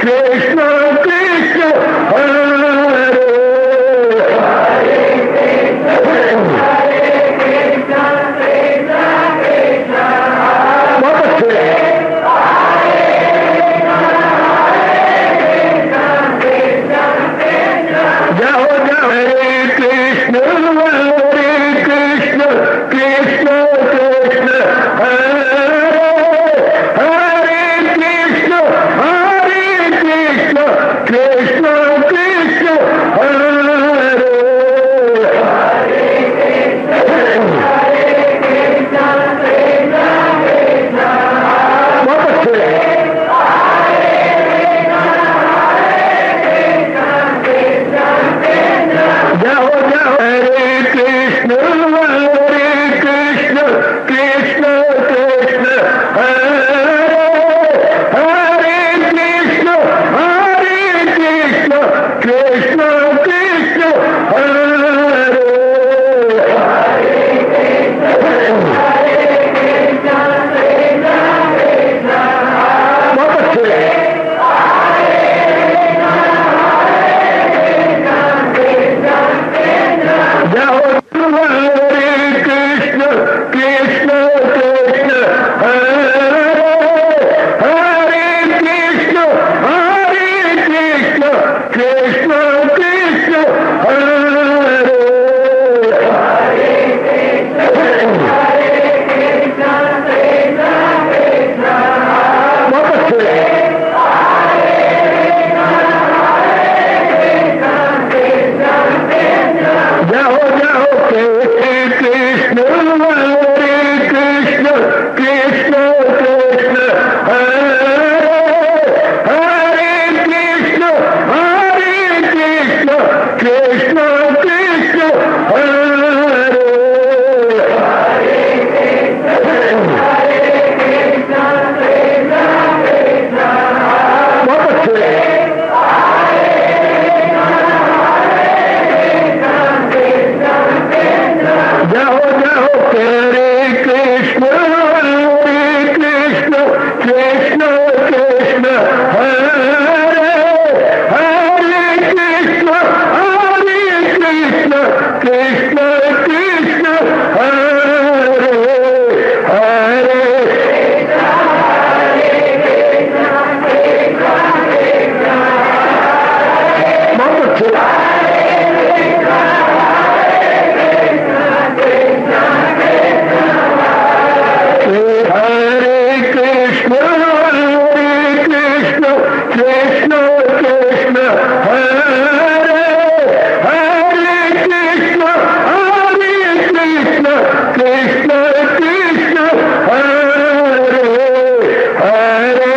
कृष्ण कृष्ण हरे बहुत अच्छे जाओ जाओ हरे कृष्ण कृष्ण कृष्ण हरे हरे कृष्ण कृष्ण कृष्ण हरे बहुत अच्छे जाओ जाओ हरे कृष्ण कृष्ण कृष्ण हरे हरे कृष्ण कृष्ण कृष्ण हरे बहुत अच्छे जाओ हरे कृष्ण कृष्ण हरे हरे कृष्ण कृष्ण कृष्ण हरे बहुत अच्छे जाओ जाओ हरे कृष्ण कृष्ण हरे हरे कृष्ण कृष्ण हरे बहुत अच्छे जाओ जाओ हरे कृष्ण कृष्ण हरे हरे कृष्ण कृष्ण हरे हरे बहुत अच्छे हरे कृष्ण कृष्ण हरे हरे कृष्ण कृष्ण हरे हरे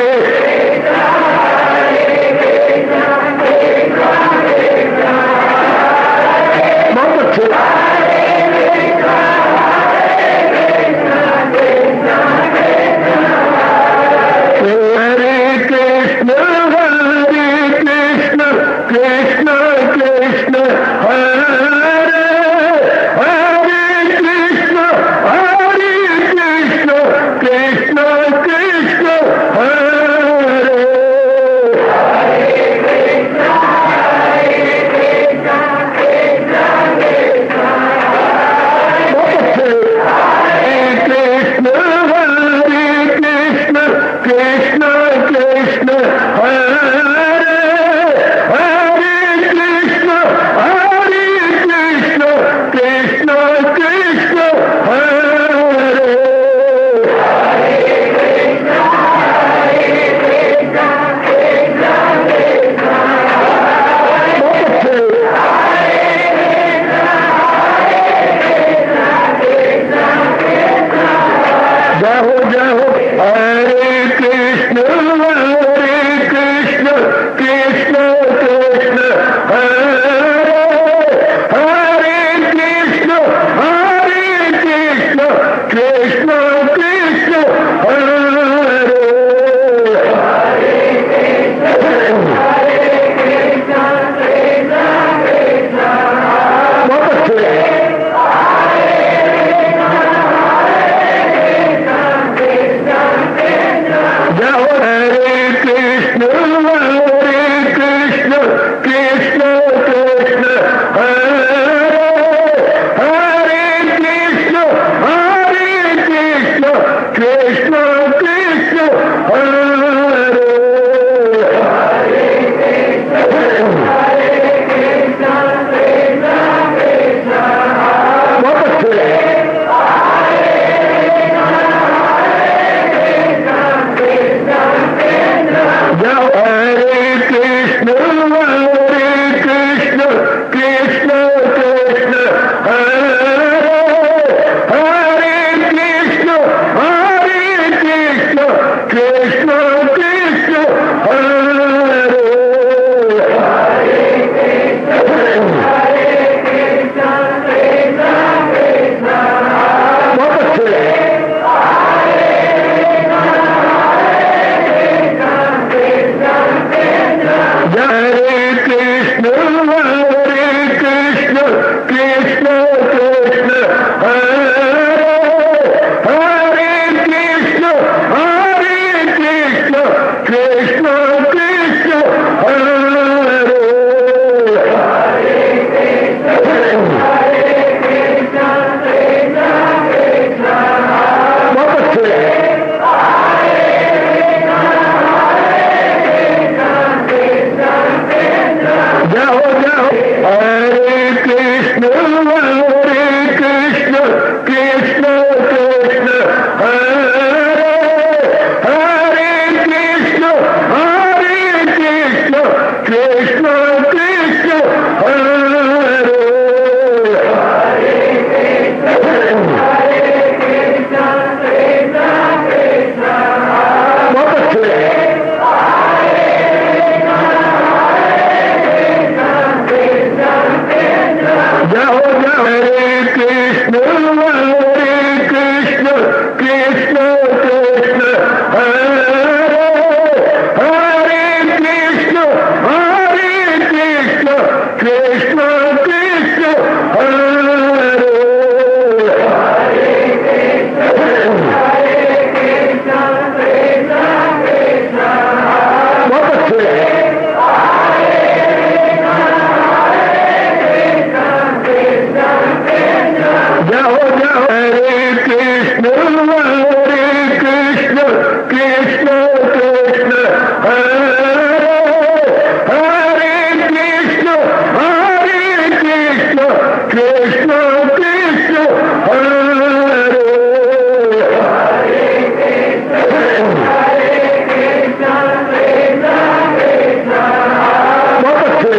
जाओ जाओ हरे कृष्ण कृष्ण कृष्ण हरे हरे कृष्ण कृष्ण कृष्ण हरे बहुत अच्छे जाओ जाओ हरे कृष्ण कृष्ण कृष्ण हरे हरे कृष्ण कृष्ण कृष्ण हरे बहुत अच्छे जाओ जाओ हरे कृष्ण कृष्ण कृष्ण हरे हरे कृष्ण कृष्ण कृष्ण हरे बहुत अच्छे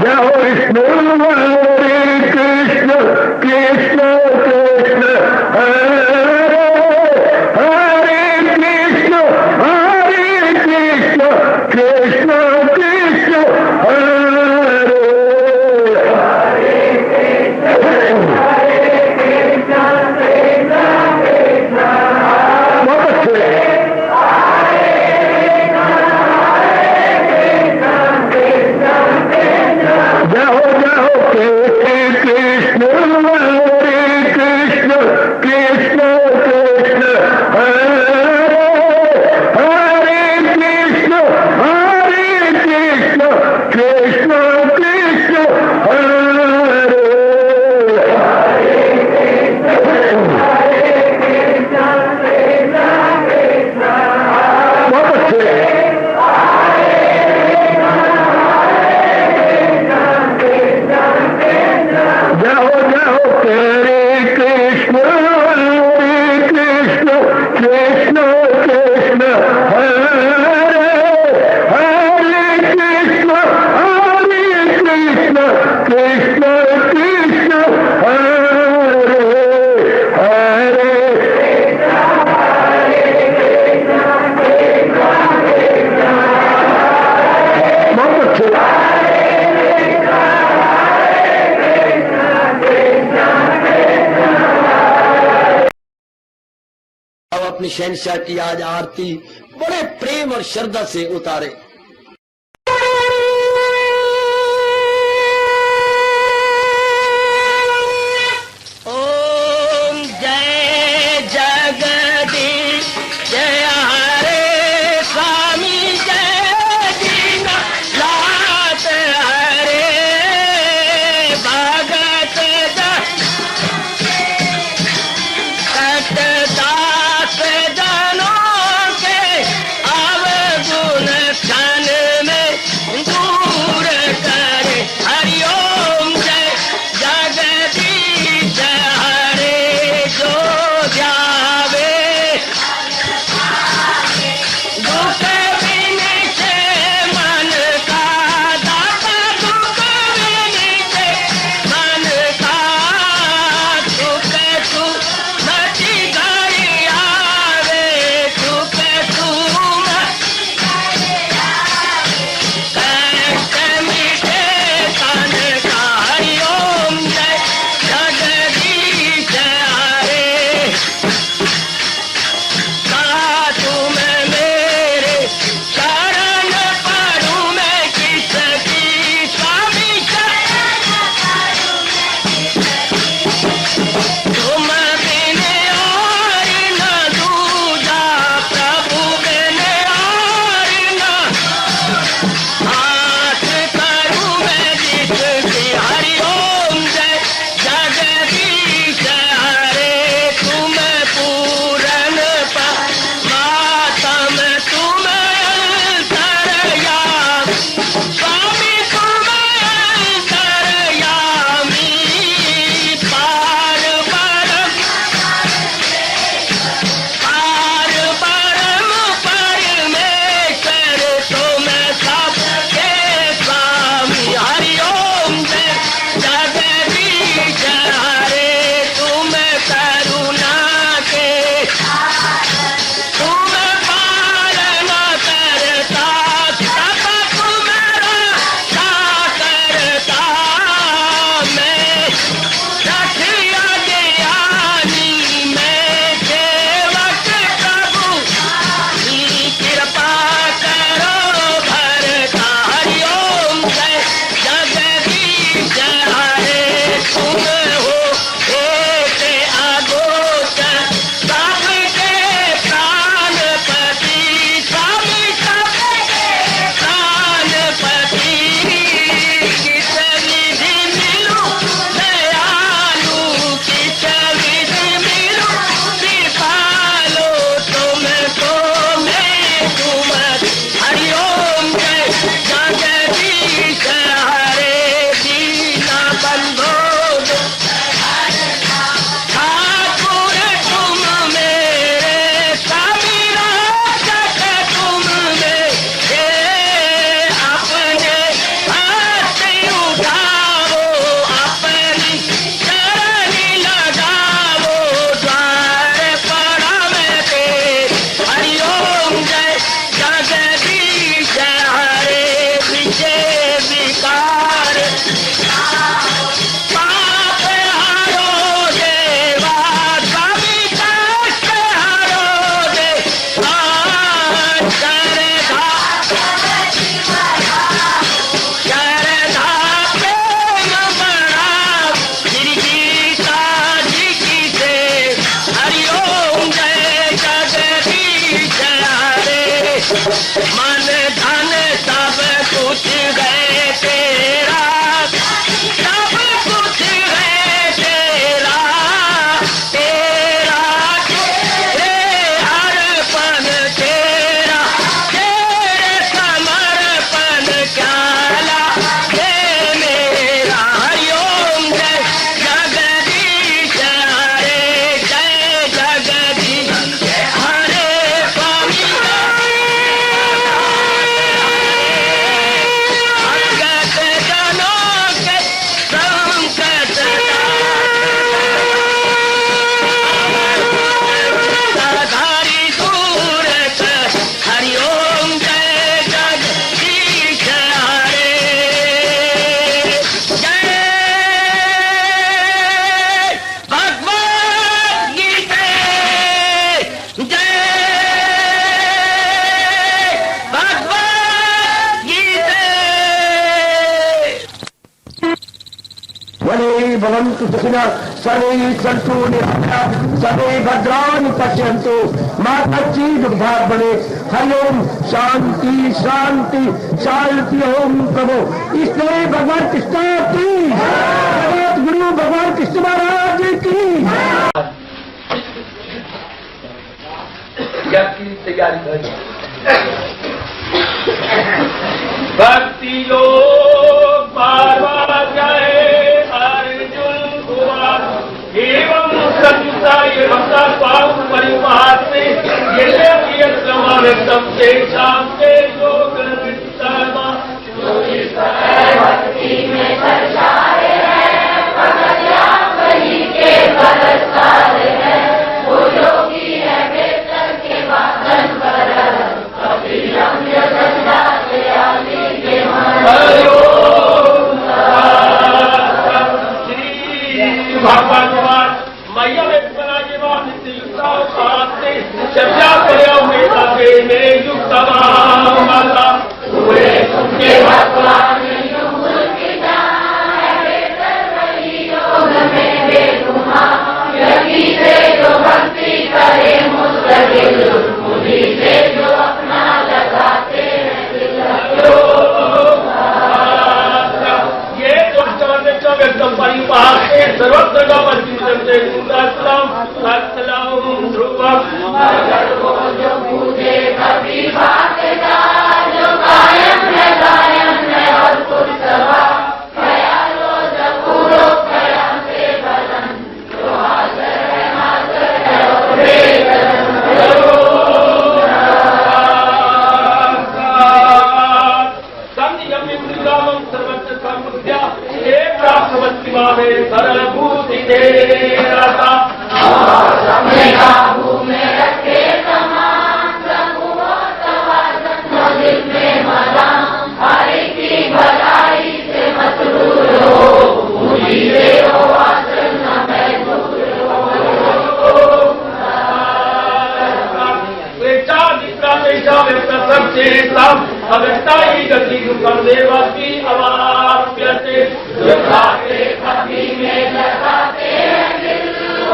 जाओ विष्णु कृष्ण कृष्ण हरे हरे कृष्ण कृष्ण हरे बहुत अच्छे जाओ जाओ कृष्ण कृष्ण कृष्ण हरे हरे कृष्ण कृष्ण हरे बहुत अच्छे जाओ जाओ हरे कृष्ण कृष्ण हरे हरे कृष्ण कृष्ण हरे हरे बहुत अच्छे अब अपनी शहनशाह की आज आरती बड़े प्रेम और श्रद्धा से उतारे। ओम जय जगदीश जय हरे स्वामी जय दीनानाथ हरे भगत दास जनों के अवगुण क्षण में दूर करे। हरिओम जय जगदीश हरे जो ध्यावे दुख विनिचे मन का दाता दुख विनिचे मन का सुख तू नची घड़ी भवन्तु सुखिनः सर्वे सन्तु निरामयाः सर्वे भद्राणि पश्यन्तु मा कश्चित् दुर्भाग्यं भवेत्। हरि ओम शांति शांति शांति। ओम प्रभु इसलिए भगवान कृष्ण की जगत गुरु भगवान कृष्ण महाराज की की तैयारी करें। भक्ति योग बारवा जाए अर्जुन कुमार एवं सत्ता ये भक्ता पाप परिवार में ये समावेश सबसे सामने योग भक्ति में दर्शाए हैं भगतिया वही के बरसार है वो योगी है बेहतर के वादन पर कभी रम्य दशा से आली के मन श्री भगवान मैया में बना के बाद युक्ता पाते चर्चा करे मेरे मेरे युक्ता माता हुए तुमके भगवान जो भक्ति करे मुस्तकिल मुझी से जो अपना लगाते हैं ये व्यक्तम परिवार से सर्वत्र जो पूजे कभी बात जो कायम है और कुछ सभा ख्यालो जपूरो खया से बदन जो हाजर है सरल भूति काबू में रखे समान दिल में मना हरि की भलाई से मसरूर हो मुझी से हो आसन न मैं दूर हो अवस्था ही गति देवा की अवाप्यते कभी में लगाते हैं दिल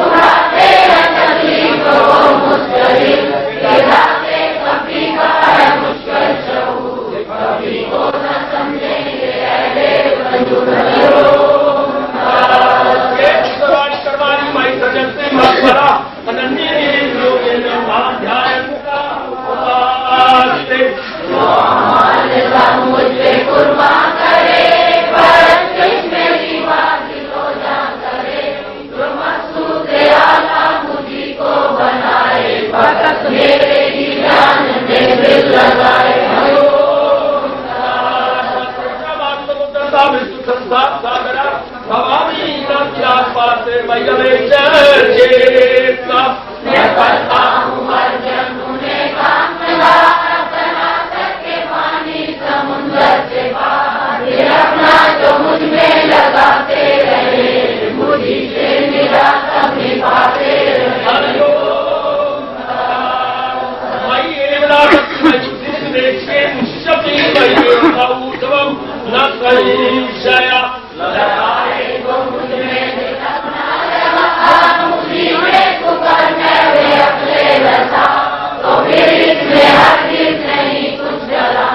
उड़ाते हैं कभी को मुश्किल गिराते कभी का है मुश्किल शहूर कभी को न समझेंगे करवानी माई सजन से मत करा अनन्य मुझे कुर्बान करे भरत कृष्ण की बात को जान करे जो मकसूद आला मुझी को बनाए भगत मेरे ही जान में दिल लगाए भवानी क्या पास मैं करता हूँ अर्जन मुने काम से अपना जो मुझ में लगाते रहे मुझी से मेरा कभी पाते न कहीं जया लगाए वो मुझ में मुझी में पुकारने वे अपने रसा तो फिर इसमें हर चीज नहीं कुछ जला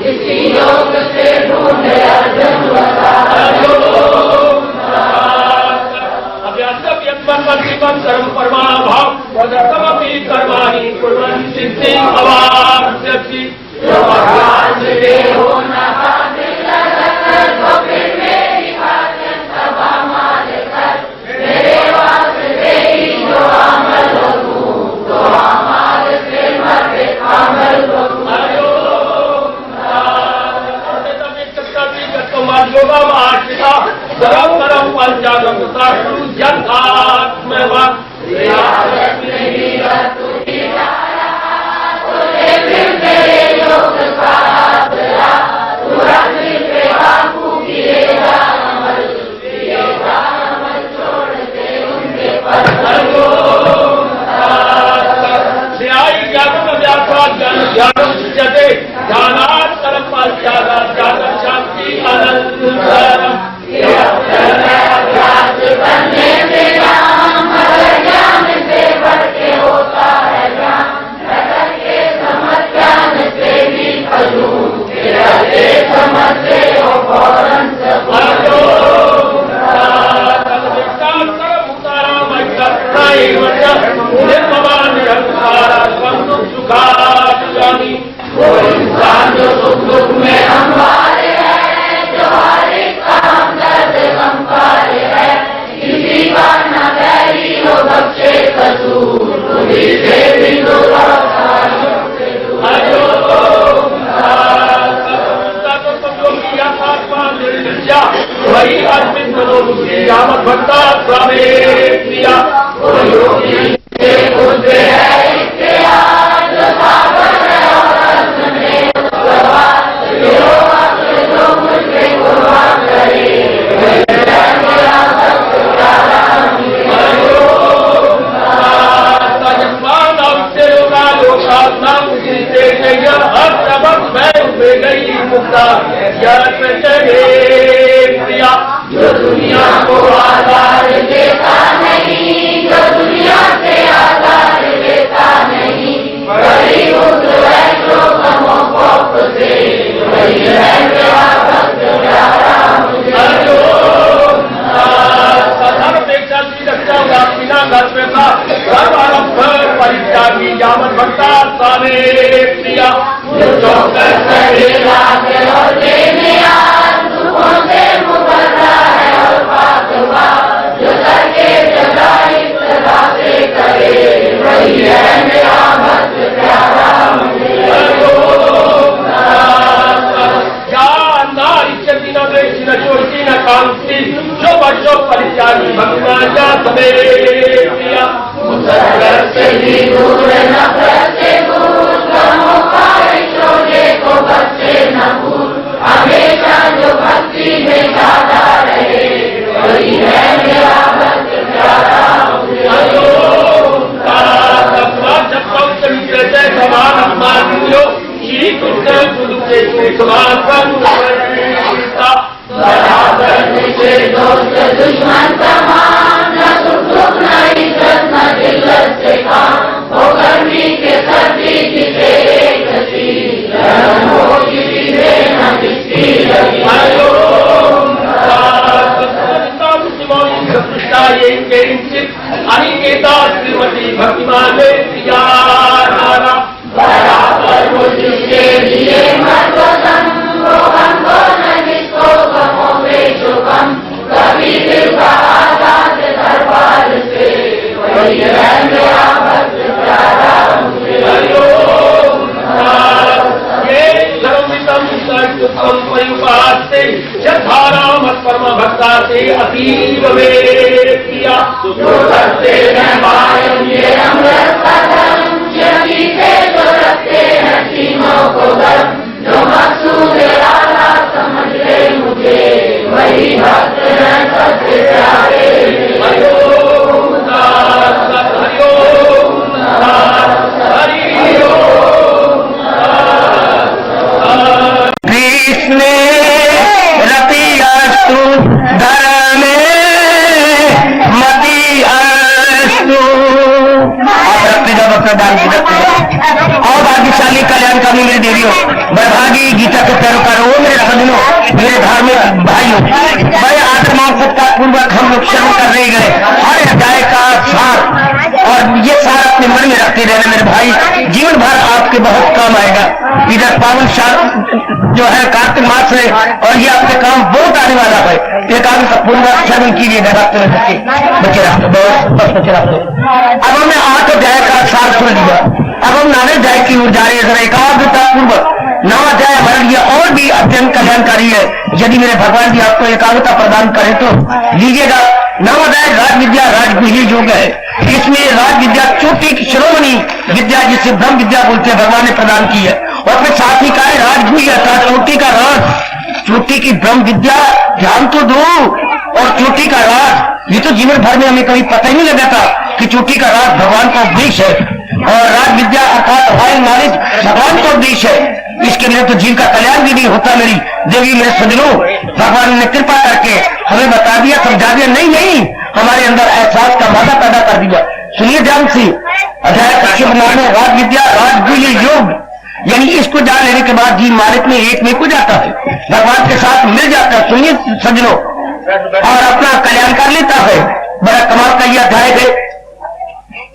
इसी योग से ढूंढे अर्जुन कर्म परमाभाव वदर्थमपि कर्माणि कुर्वन् सिद्धिं अवाप्स्यति जो भगवान से हो न तो फिर मेरी भाषण सभा मार कर मेरे वास्ते ही जो अमल हो तो अमल से मरे अमल हो योगा आश्रिता सरम परम पंचागम यथात्म शांति आनंद बनने से राम हर ज्ञान से बढ़ के होता है ज्ञान, नगर के समझ ज्ञान से भी फजूल, रहते समझते हो फौरन वो इंसान जो सुख दुख में हमारे है, जो हर एक काम दर्द गमकारे है, किसी का न बैरी हो बख्शे कसूर, खुदी से भी दूर वही अर्पित यावत भक्ता स्वामी प्रिया है इख्तियार जो सागर है और रस्म में जो मुझे कुर्बान करे, जो दुनिया को आधार देता नहीं, जो दुनिया से आधार देता नहीं, वही उस है जो गमों खौफ से, वही है मेरा भक्त प्यारा मुझे। परित्यागी यावत भक्ता स्वामी प्रिया जो करेगा और देने दुखों से मुकर्रा है और पाकवा, जो करके जगाई सदा से करे, वही है मेरा भक्त प्यारा मुझे। न कांति जो बच्चों परित्यागी भगवान जा समेत प्रिया मुसलसल से भी दूर नफरत से दूर, गमों का शोले को बच्चे न भूल, हमेशा जो भक्ति में गाता रहे, वही है मेरा भक्त प्यारा मुझे। समान अपमान श्री कृष्ण से समान मुझे दोस्त दुश्मन समान, न सुख दुख न इज्जत न जिल्लत से काम, हो गर्मी के सर्दी की तेरे गति, गर्म हो किसी से न किसी लगी। अनिकेता श्रीमती भक्तिमान बराबर वो जिसके लिए मर्दम, वो हमको न जिसको गमों में जो गम, कभी दिल का आजाद दरबार से, वही है मेरा भक्त प्यारा मुझे। परम भक्ता से अतीव में किया जो करते हैं मायम ये अमृत कदम, यही से जो रखते हैं सीनों को गर्म, जो मकसूद आला समझ ले मुझे, वही भक्त हैं सबसे प्यारे। हरिओम दास हरिओम दास हरिओम दास। कृष्ण रतिरस्तु धर्मे मति अस्तु। आप रखते जाओ प्रदान की रखते जाओ और भाग्यशाली कल्याणकारी मेरी देवियों, वैभागी गीता के पैरोकारों, मेरे भजनों, मेरे धार्मिक भाइयों, बड़े आत्माओं पूर्वक हम लोग श्रवण कर रहे गए हर अध्याय का सार, और ये सार अपने मन में रखते रहना मेरे भाई, जीवन भर आपके बहुत काम आएगा। इधर पावन जो है कार्तिक मास है और ये आपके काम बहुत आने वाला है। एक आदमी का पूर्वक श्रवण कीजिए बच्चे रखते। अब हमने 8 अध्याय का सार सुन लिया, अब हम 9वें अध्याय की ओर जा रहे हैं। एकाग्रता पूर्वक 9वां अध्याय हमारे लिए और भी अत्यंत कल्याणकारी है। यदि मेरे भगवान जी आपको एकाग्रता प्रदान करें तो लीजिएगा। 9वां अध्याय राज विद्या राजगुह्य योग है। इसमें राज विद्या चोटी की शिरोमणि विद्या जिसे ब्रह्म विद्या बोलते हैं भगवान ने प्रदान की है, और फिर साथ ही का है राजगुह्य अर्थात चोटी का राज, चोटी की ब्रह्म विद्या। ध्यान तो दो, और चोटी का राज, ये तो जीवन भर में हमें कभी पता ही नहीं लगा था कि चोटी का राज भगवान का उपदेश है। और राज विद्या अर्थात हाई नॉलेज भगवान को उपदेश है। इसके लिए तो जीव का कल्याण भी नहीं होता। मेरी देवी मेरे सज्जनों, भगवान ने कृपा करके हमें बता दिया, समझा दिया, नहीं हमारे अंदर एहसास का मादा पैदा कर दिया। सुनिए ध्यान से, अध्याय 25 में राज विद्या राजगुह्य योग, यानी इसको जान लेने के बाद जीव मालिक में एक में हो जाता है, भगवान के साथ मिल जाता है। सुनिए सज्जनों, और अपना कल्याण कर लेता है। बड़ा कमाल का यह अध्याय है।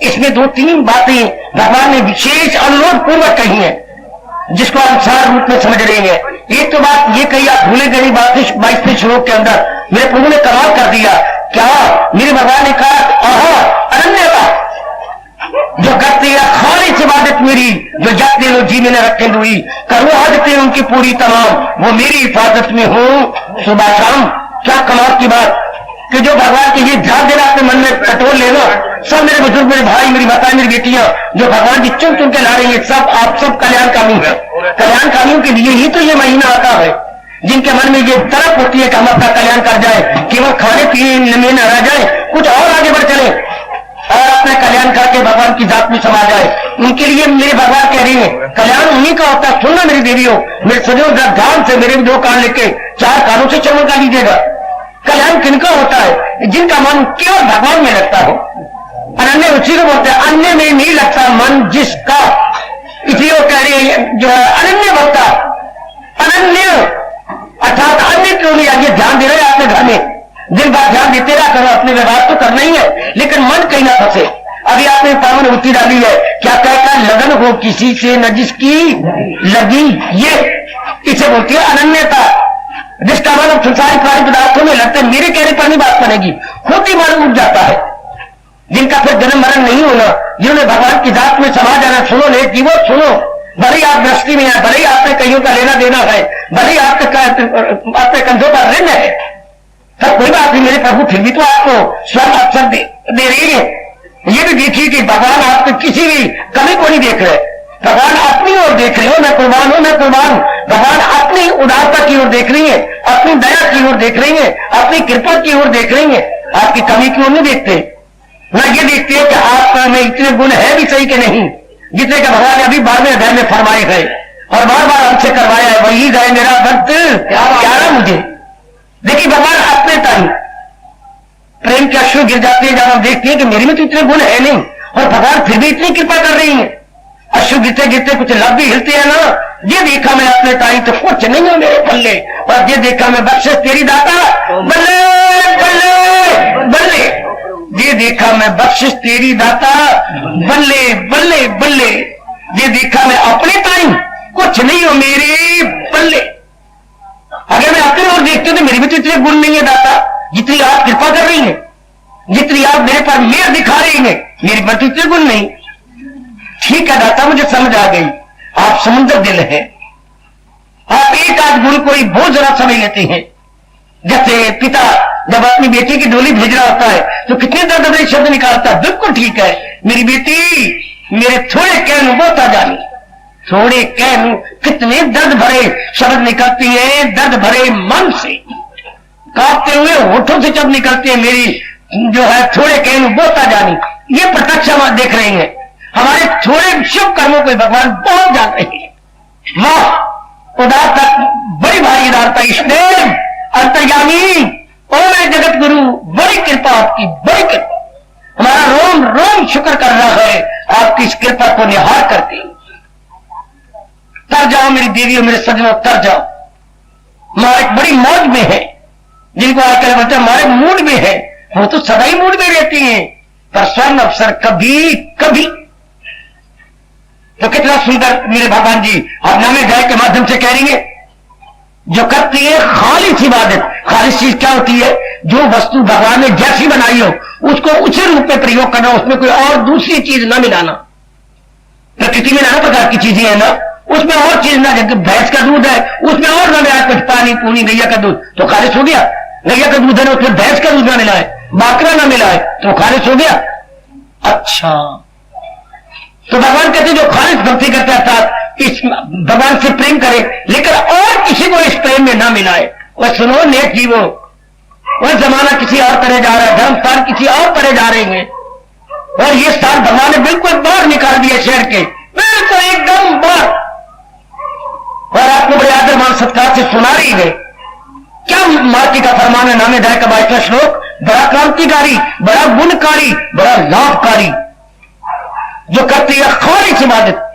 इसमें 2-3 बातें भगवान ने विशेष अनुरोध पूर्वक कही है, जिसको अनुसार रूप में समझ रहे हैं। एक तो बात ये कही, आप भूले गई बात 22वें श्लोक के अंदर मेरे प्रभु ने कमाल कर दिया। क्या मेरे भगवान ने कहा अनन्यता जो करते हैं खाली से इबादत मेरी, जो जाते लो जी मैंने रखे हुई करो आदतें उनकी पूरी तमाम, वो मेरी हिफाजत में हो सुबह शाम। क्या कमाल की बात कि जो भगवान के ये ध्यान देना अपने मन में टटोल लेना। सब मेरे बुजुर्ग, मेरे भाई, मेरी माताएं, मेरी बेटियां जो भगवान की चुन चुन के ला रही है, सब आप सब कल्याणकामी है। कल्याणकामियों के लिए ही तो ये महीना आता है, जिनके मन में ये तरफ होती है कि हम अपना कल्याण कर जाए, केवल खाने पीने में न रह जाए, कुछ और आगे बढ़ चले और अपने कल्याण करके भगवान की जात में समा जाए। उनके लिए मेरे भगवान कह रही है कल्याण उन्हीं का होता है। सुनना मेरी देवियों, मेरे सजों ध्यान से, मेरे 2 कान लेके 4 कानों से चमन कर लीजिएगा। कल्याण किनका होता है? जिनका मन केवल भगवान में लगता हो। अनन्य उसी को बोलते हैं, अन्य में नहीं लगता मन जिसका, इसलिए वो कह रही है जो है अनन्य भक्ता। अनन्य अर्थात अन्य क्यों नहीं? आइए ध्यान दे रहे हैं अपने घर में, दिन भर ध्यान देते रहा करो, अपने व्यवहार तो करना ही है, लेकिन मन कहीं ना फंसे। अभी आपने पावन उत्ती डाली है, क्या कहकर लगन हो किसी से न जिसकी लगी, ये इसे बोलती है अनन्यता। जिसका मन संसारिक कार्य पदार्थों में लगता है, मेरे कहने पर नहीं बात बनेगी, खुद ही मन उठ जाता है। जिनका फिर जन्म मरण नहीं होना, जिन्होंने भगवान की जात में समा जाना, सुनो ले जीवो सुनो, भले ही आप दृष्टि में है, भले ही आपने कईयों का लेना देना है, भले ही आपके कंधों पर ऋण है, सब कोई बात नहीं, मेरे प्रभु फिर भी तो आपको स्वयं अवसर दे रही है। ये भी देखिए कि भगवान आपके किसी भी कमी को नहीं देख रहे, भगवान अपनी ओर देख रहे हो, मैं कुर्बान हूं, मैं कुर्बान। भगवान अपनी उदारता की ओर देख रही है, अपनी दया की ओर देख रही है, अपनी कृपा की ओर देख रही है, आपकी कमी की ओर नहीं देखते। न ये देखते हैं कि आप में इतने गुण है भी सही कि नहीं, जितने का भगवान ने अभी 12वें अध्याय में फरमाए गए और बार बार हमसे करवाया है, वही गए मेरा भक्त प्यारा मुझे। देखिए भगवान अपने टाइम प्रेम के अश्रु गिर जाते हैं जब हम देखते हैं कि मेरे में तो इतने गुण है नहीं, और भगवान फिर भी इतनी कृपा कर रही है। अश्रु गिरते गिरते कुछ लब भी हिलते हैं ना, ये देखा मैं अपने टाइम तो कुछ नहीं हो मेरे पल्ले, और ये देखा मैं बख्शिश तेरी दाता बल्ले बल्ले बल्ले, ये देखा मैं बख्शिश तेरी दाता बल्ले बल्ले बल्ले, ये देखा मैं अपने टाइम कुछ नहीं हो मेरे पल्ले। अगर मैं अपनी ओर देखती हूं तो मेरे भी तो इतने गुण नहीं है दाता, जितनी आप कृपा कर रही हैं, जितनी आप मेरे पास मेहर दिखा रही हैं, मेरे पर तो इतने गुण नहीं। ठीक है दाता, मुझे समझ आ गई, आप समुद्र दिल है, आप एक आध गुण कोई बहुत जरा समझ लेते हैं। जैसे पिता जब अपनी बेटी की डोली भेज रहा होता है तो कितने दर्द भरे शब्द निकालता है, बिल्कुल ठीक है मेरी बेटी, मेरे थोड़े कहने बोता जानी, थोड़े कहने कितने दर्द भरे शब्द निकलती है, दर्द भरे मन से कांपते हुए होठों से जब निकलती है, मेरी जो है थोड़े कहने बोता जानी। ये प्रत्यक्ष हम देख रहे हैं, हमारे थोड़े शुभ कर्मों को भगवान बहुत जान रहे हैं। वाह उदारता, बड़ी भारी उदारता, ईश्वर अंतर्यामी, ओ मेरे जगत गुरु, बड़ी कृपा आपकी, बड़ी कृपा। हमारा रोम रोम शुक्र कर रहा है आपकी इस कृपा को निहार करके। तर जाओ मेरी देवियों, मेरे सज्जनों, तर जाओ। मालिक बड़ी मौज में है, जिनको आजकल बोलते हैं हमारे मूड में है, वो तो सदा ही मूड में रहती हैं, पर स्वर्ण अवसर कभी कभी। तो कितना सुंदर मेरे भगवान जी आप नामे गाय के माध्यम से कह रही है, जो करती है खालिस इबादत। खालिस चीज क्या होती है? जो वस्तु भगवान ने जैसी बनाई हो उसको उसी रूप में प्रयोग करना, उसमें कोई और दूसरी चीज ना मिलाना। प्रकृति में नाना प्रकार की चीजें है ना, उसमें और चीज ना, जैसे भैंस का दूध है उसमें और ना मिलाए कुछ पानी पूनी, गैया का दूध तो खालिस हो गया। गैया का दूध है ना, उसमें भैंस का दूध ना मिलाए, बाकरा ना मिलाए तो खालिस हो गया। अच्छा, तो भगवान कहते जो खालिस भक्ति करते अर्थात इस भगवान से प्रेम करे, लेकिन और किसी को इस प्रेम में ना मिलाए। वह सुनो नेक जीवो, वह जमाना किसी और तरह जा रहा है, धर्म स्थान किसी और तरह जा रहे हैं, और ये स्थान भगवान ने बिल्कुल बाहर निकाल दिया शहर के, बिल्कुल एकदम बाहर। और आपको बड़े आदर मान सत्कार से सुना रही गए। क्या मार्टी का फरमान है, नामे दाय का 22वां श्लोक, बड़ा क्रांतिकारी, बड़ा गुणकारी, बड़ा लाभकारी, जो करती है खालिस इबादत,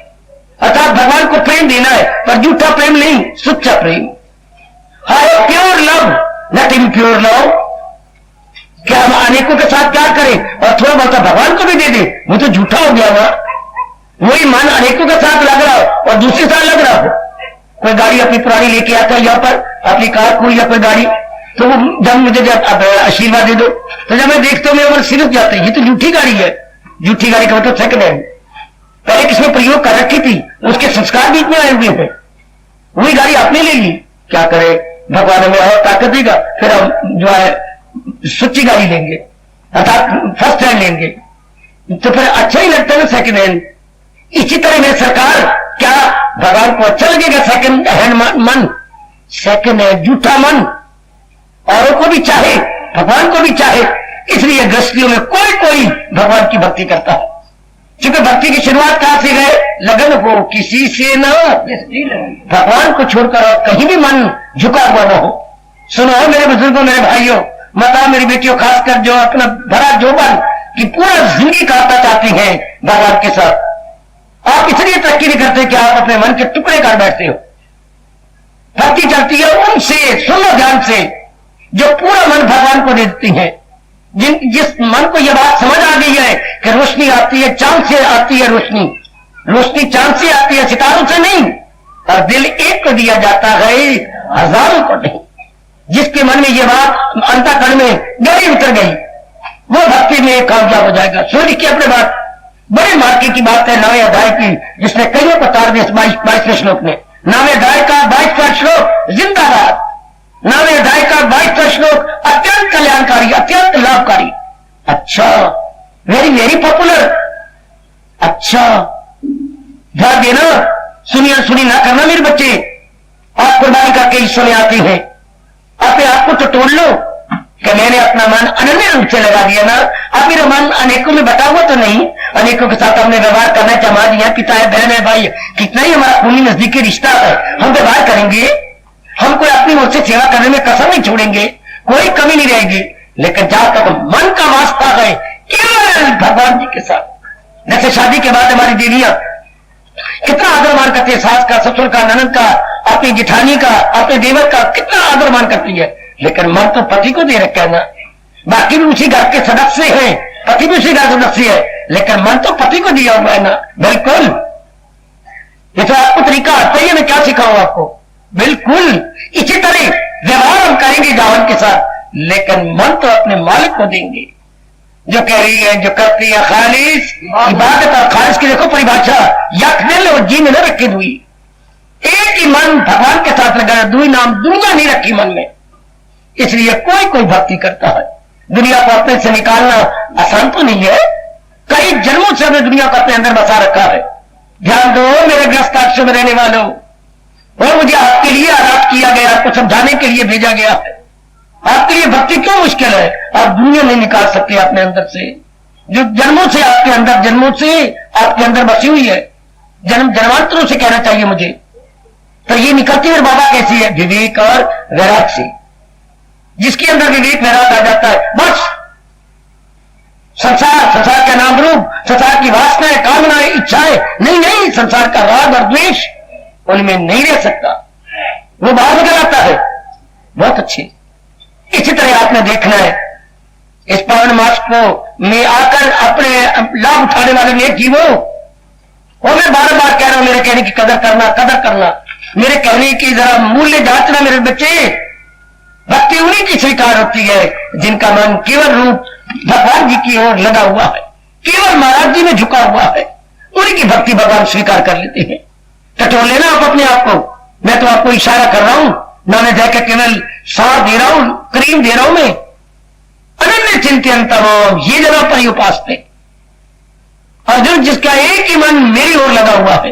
अर्थात भगवान को प्रेम देना है, पर झूठा प्रेम नहीं, सच्चा प्रेम। हाय pure love, not impure love. क्या हम अनेकों के साथ प्यार करें और थोड़ा बहुत भगवान को भी दे दे, वो तो झूठा हो गया हुआ। वही मन अनेकों के साथ लग रहा हो और दूसरे साथ लग रहा हो। कोई गाड़ी अपनी पुरानी लेके आता है यहाँ पर, अपनी कार कोई या कोई गाड़ी, तो जब मुझे जब आशीर्वाद दे दो, तो जब मैं देखता हूँ मेरे मन सिरक जाते हैं, ये तो झूठी गाड़ी है। झूठी गाड़ी का मतलब सेकंड हैंड, पहले किसने प्रयोग कर रखी थी, उसके संस्कार भी इतने आए हुए हैं। वही गाड़ी आपने ले ली, क्या करे भगवान हमें और ताकत देगा, फिर हम जो है सच्ची गाड़ी लेंगे, अर्थात फर्स्ट हैंड लेंगे, तो फिर अच्छा ही लगता है ना सेकंड हैंड। इसी तरह में सरकार, क्या भगवान को अच्छा लगेगा सेकंड हैंड मन, सेकंड हैंड झूठा मन, औरों को भी चाहे भगवान को भी चाहे। इसलिए गृहस्थियों में कोई कोई भगवान की भक्ति करता है, क्योंकि भक्ति की शुरुआत कहां से गए, लगन हो किसी से न, भगवान को छोड़कर कहीं भी मन झुका हुआ न हो। सुनो मेरे बुजुर्गों, मेरे भाइयों, माता मेरी बेटियों, खासकर जो अपना भरा जोबन की पूरा जिंदगी काटना चाहती हैं भगवान के साथ, आप इसलिए तरक्की नहीं करते कि आप अपने मन के टुकड़े काट बैठते हो। भक्ति चलती है उनसे, सुनो ध्यान से, जो पूरा मन भगवान को दे देती है, जिस मन को यह बात समझ आ गई है कि रोशनी आती है चांद से, आती है रोशनी, रोशनी चांद से आती है, सितारों से नहीं, और दिल एक को दिया जाता है, हजारों को नहीं। जिसके मन में यह बात अंतःकरण में गहरी उतर गई, वो भक्ति में कामयाब हो जाएगा। सूर्य की अपने बात बड़े मार्के की बात है 9वें अध्याय की, जिसने कईयों को तार दिया 22वें श्लोक में। 9वें अध्याय का 22वां श्लोक जिंदाबाद, 9वें अध्याय का 22वां श्लोक अत्यंत कल्याणकारी, अत्यंत लाभकारी। अच्छा, वेरी वेरी पॉपुलर। अच्छा, ध्यान देना, सुनिया सुनी ना करना मेरे बच्चे। आप कुर्बानी करके ईश्वर में आते हैं, अपने आप को तो तोड़ लो कि मैंने अपना मन अनन्य रूप से लगा दिया ना। अब मेरा मन अनेकों में बटा हुआ तो नहीं, अनेकों के साथ हमने व्यवहार करना जमा दिया, पिता है, बहन है, भाई, कितना ही हमारा खूनी नजदीकी रिश्ता है, हम व्यवहार करेंगे, हम कोई अपनी ओर से सेवा करने में कसर नहीं छोड़ेंगे, कोई कमी नहीं रहेगी। लेकिन जहां तक मन का वास्ता है केवल भगवान जी के साथ, जैसे शादी के बाद हमारी देवियां कितना आदर मान करती है, सास का, ससुर का, ननद का, अपनी जिठानी का, अपने देवर का कितना आदर मान करती है, लेकिन मन तो पति को दे रखा है ना। बाकी भी उसी घर के सदस्य हैं, पति भी उसी घर का सदस्य है, लेकिन मन तो पति को दिया हुआ है ना। बिल्कुल, ये तो आपको तरीका आता ही है, मैं क्या सिखाऊं आपको। बिल्कुल इसी तरह व्यवहार हम करेंगे जावन के साथ, लेकिन मन तो अपने मालिक को देंगे। जो कह रही है, जो करती है खालिस इबादत, और खालिस की देखो परिभाषा, यख दिल और जी में न रखी दुई, एक ही मन भगवान के साथ लगा, दुई नाम दुनिया नहीं रखी मन में। इसलिए कोई कोई भक्ति करता है। दुनिया को अपने से निकालना आसान तो नहीं है, कई जन्मों से हमने दुनिया को अपने अंदर बसा रखा है। ध्यान दो मेरे ग्रस्त आश्रम में रहने वालों, और मुझे आपके लिए आराध किया गया, आपको समझाने के लिए भेजा गया है। आपके लिए भक्ति क्यों मुश्किल है, आप दुनिया नहीं निकाल सकते अपने अंदर से, जो जन्मों से आपके अंदर, जन्मों से आपके अंदर बसी हुई है, जन्मांतरों से कहना चाहिए मुझे। तो ये निकलती है बाबा कैसी है, विवेक और वैराग से। जिसके अंदर विवेक वैराग आ जाता है, बस संसार, संसार का नाम रूप, संसार की वासनाएं, कामनाएं, इच्छाएं नहीं, संसार का राग और द्वेष उनमें नहीं रह सकता, वो बाहर निकल आता है। बहुत अच्छी। इसी तरह आपने देखना है इस पावन मास को में आकर अपने लाभ उठाने वाले नेक जीवों, और मैं बार बार कह रहा हूं, मेरे कहने की कदर करना, कदर करना, मेरे कहने की जरा मूल्य जांचना मेरे बच्चे। भक्ति उन्हीं की स्वीकार होती है जिनका मन केवल रूप भगवान जी की ओर लगा हुआ है, केवल महाराज जी में झुका हुआ है, उन्हीं की भक्ति भगवान स्वीकार कर लेते हैं। टटोल लेना आप अपने आप को, मैं तो आपको इशारा कर रहा हूं ना, मैं जाकर केवल सार दे रहा हूं, क्रीम दे रहा हूं मैं। अनन्य चिंतन तमाम ये जगह पर ही उपास थे अर्जुन, जिसका एक ही मन मेरी ओर लगा हुआ है।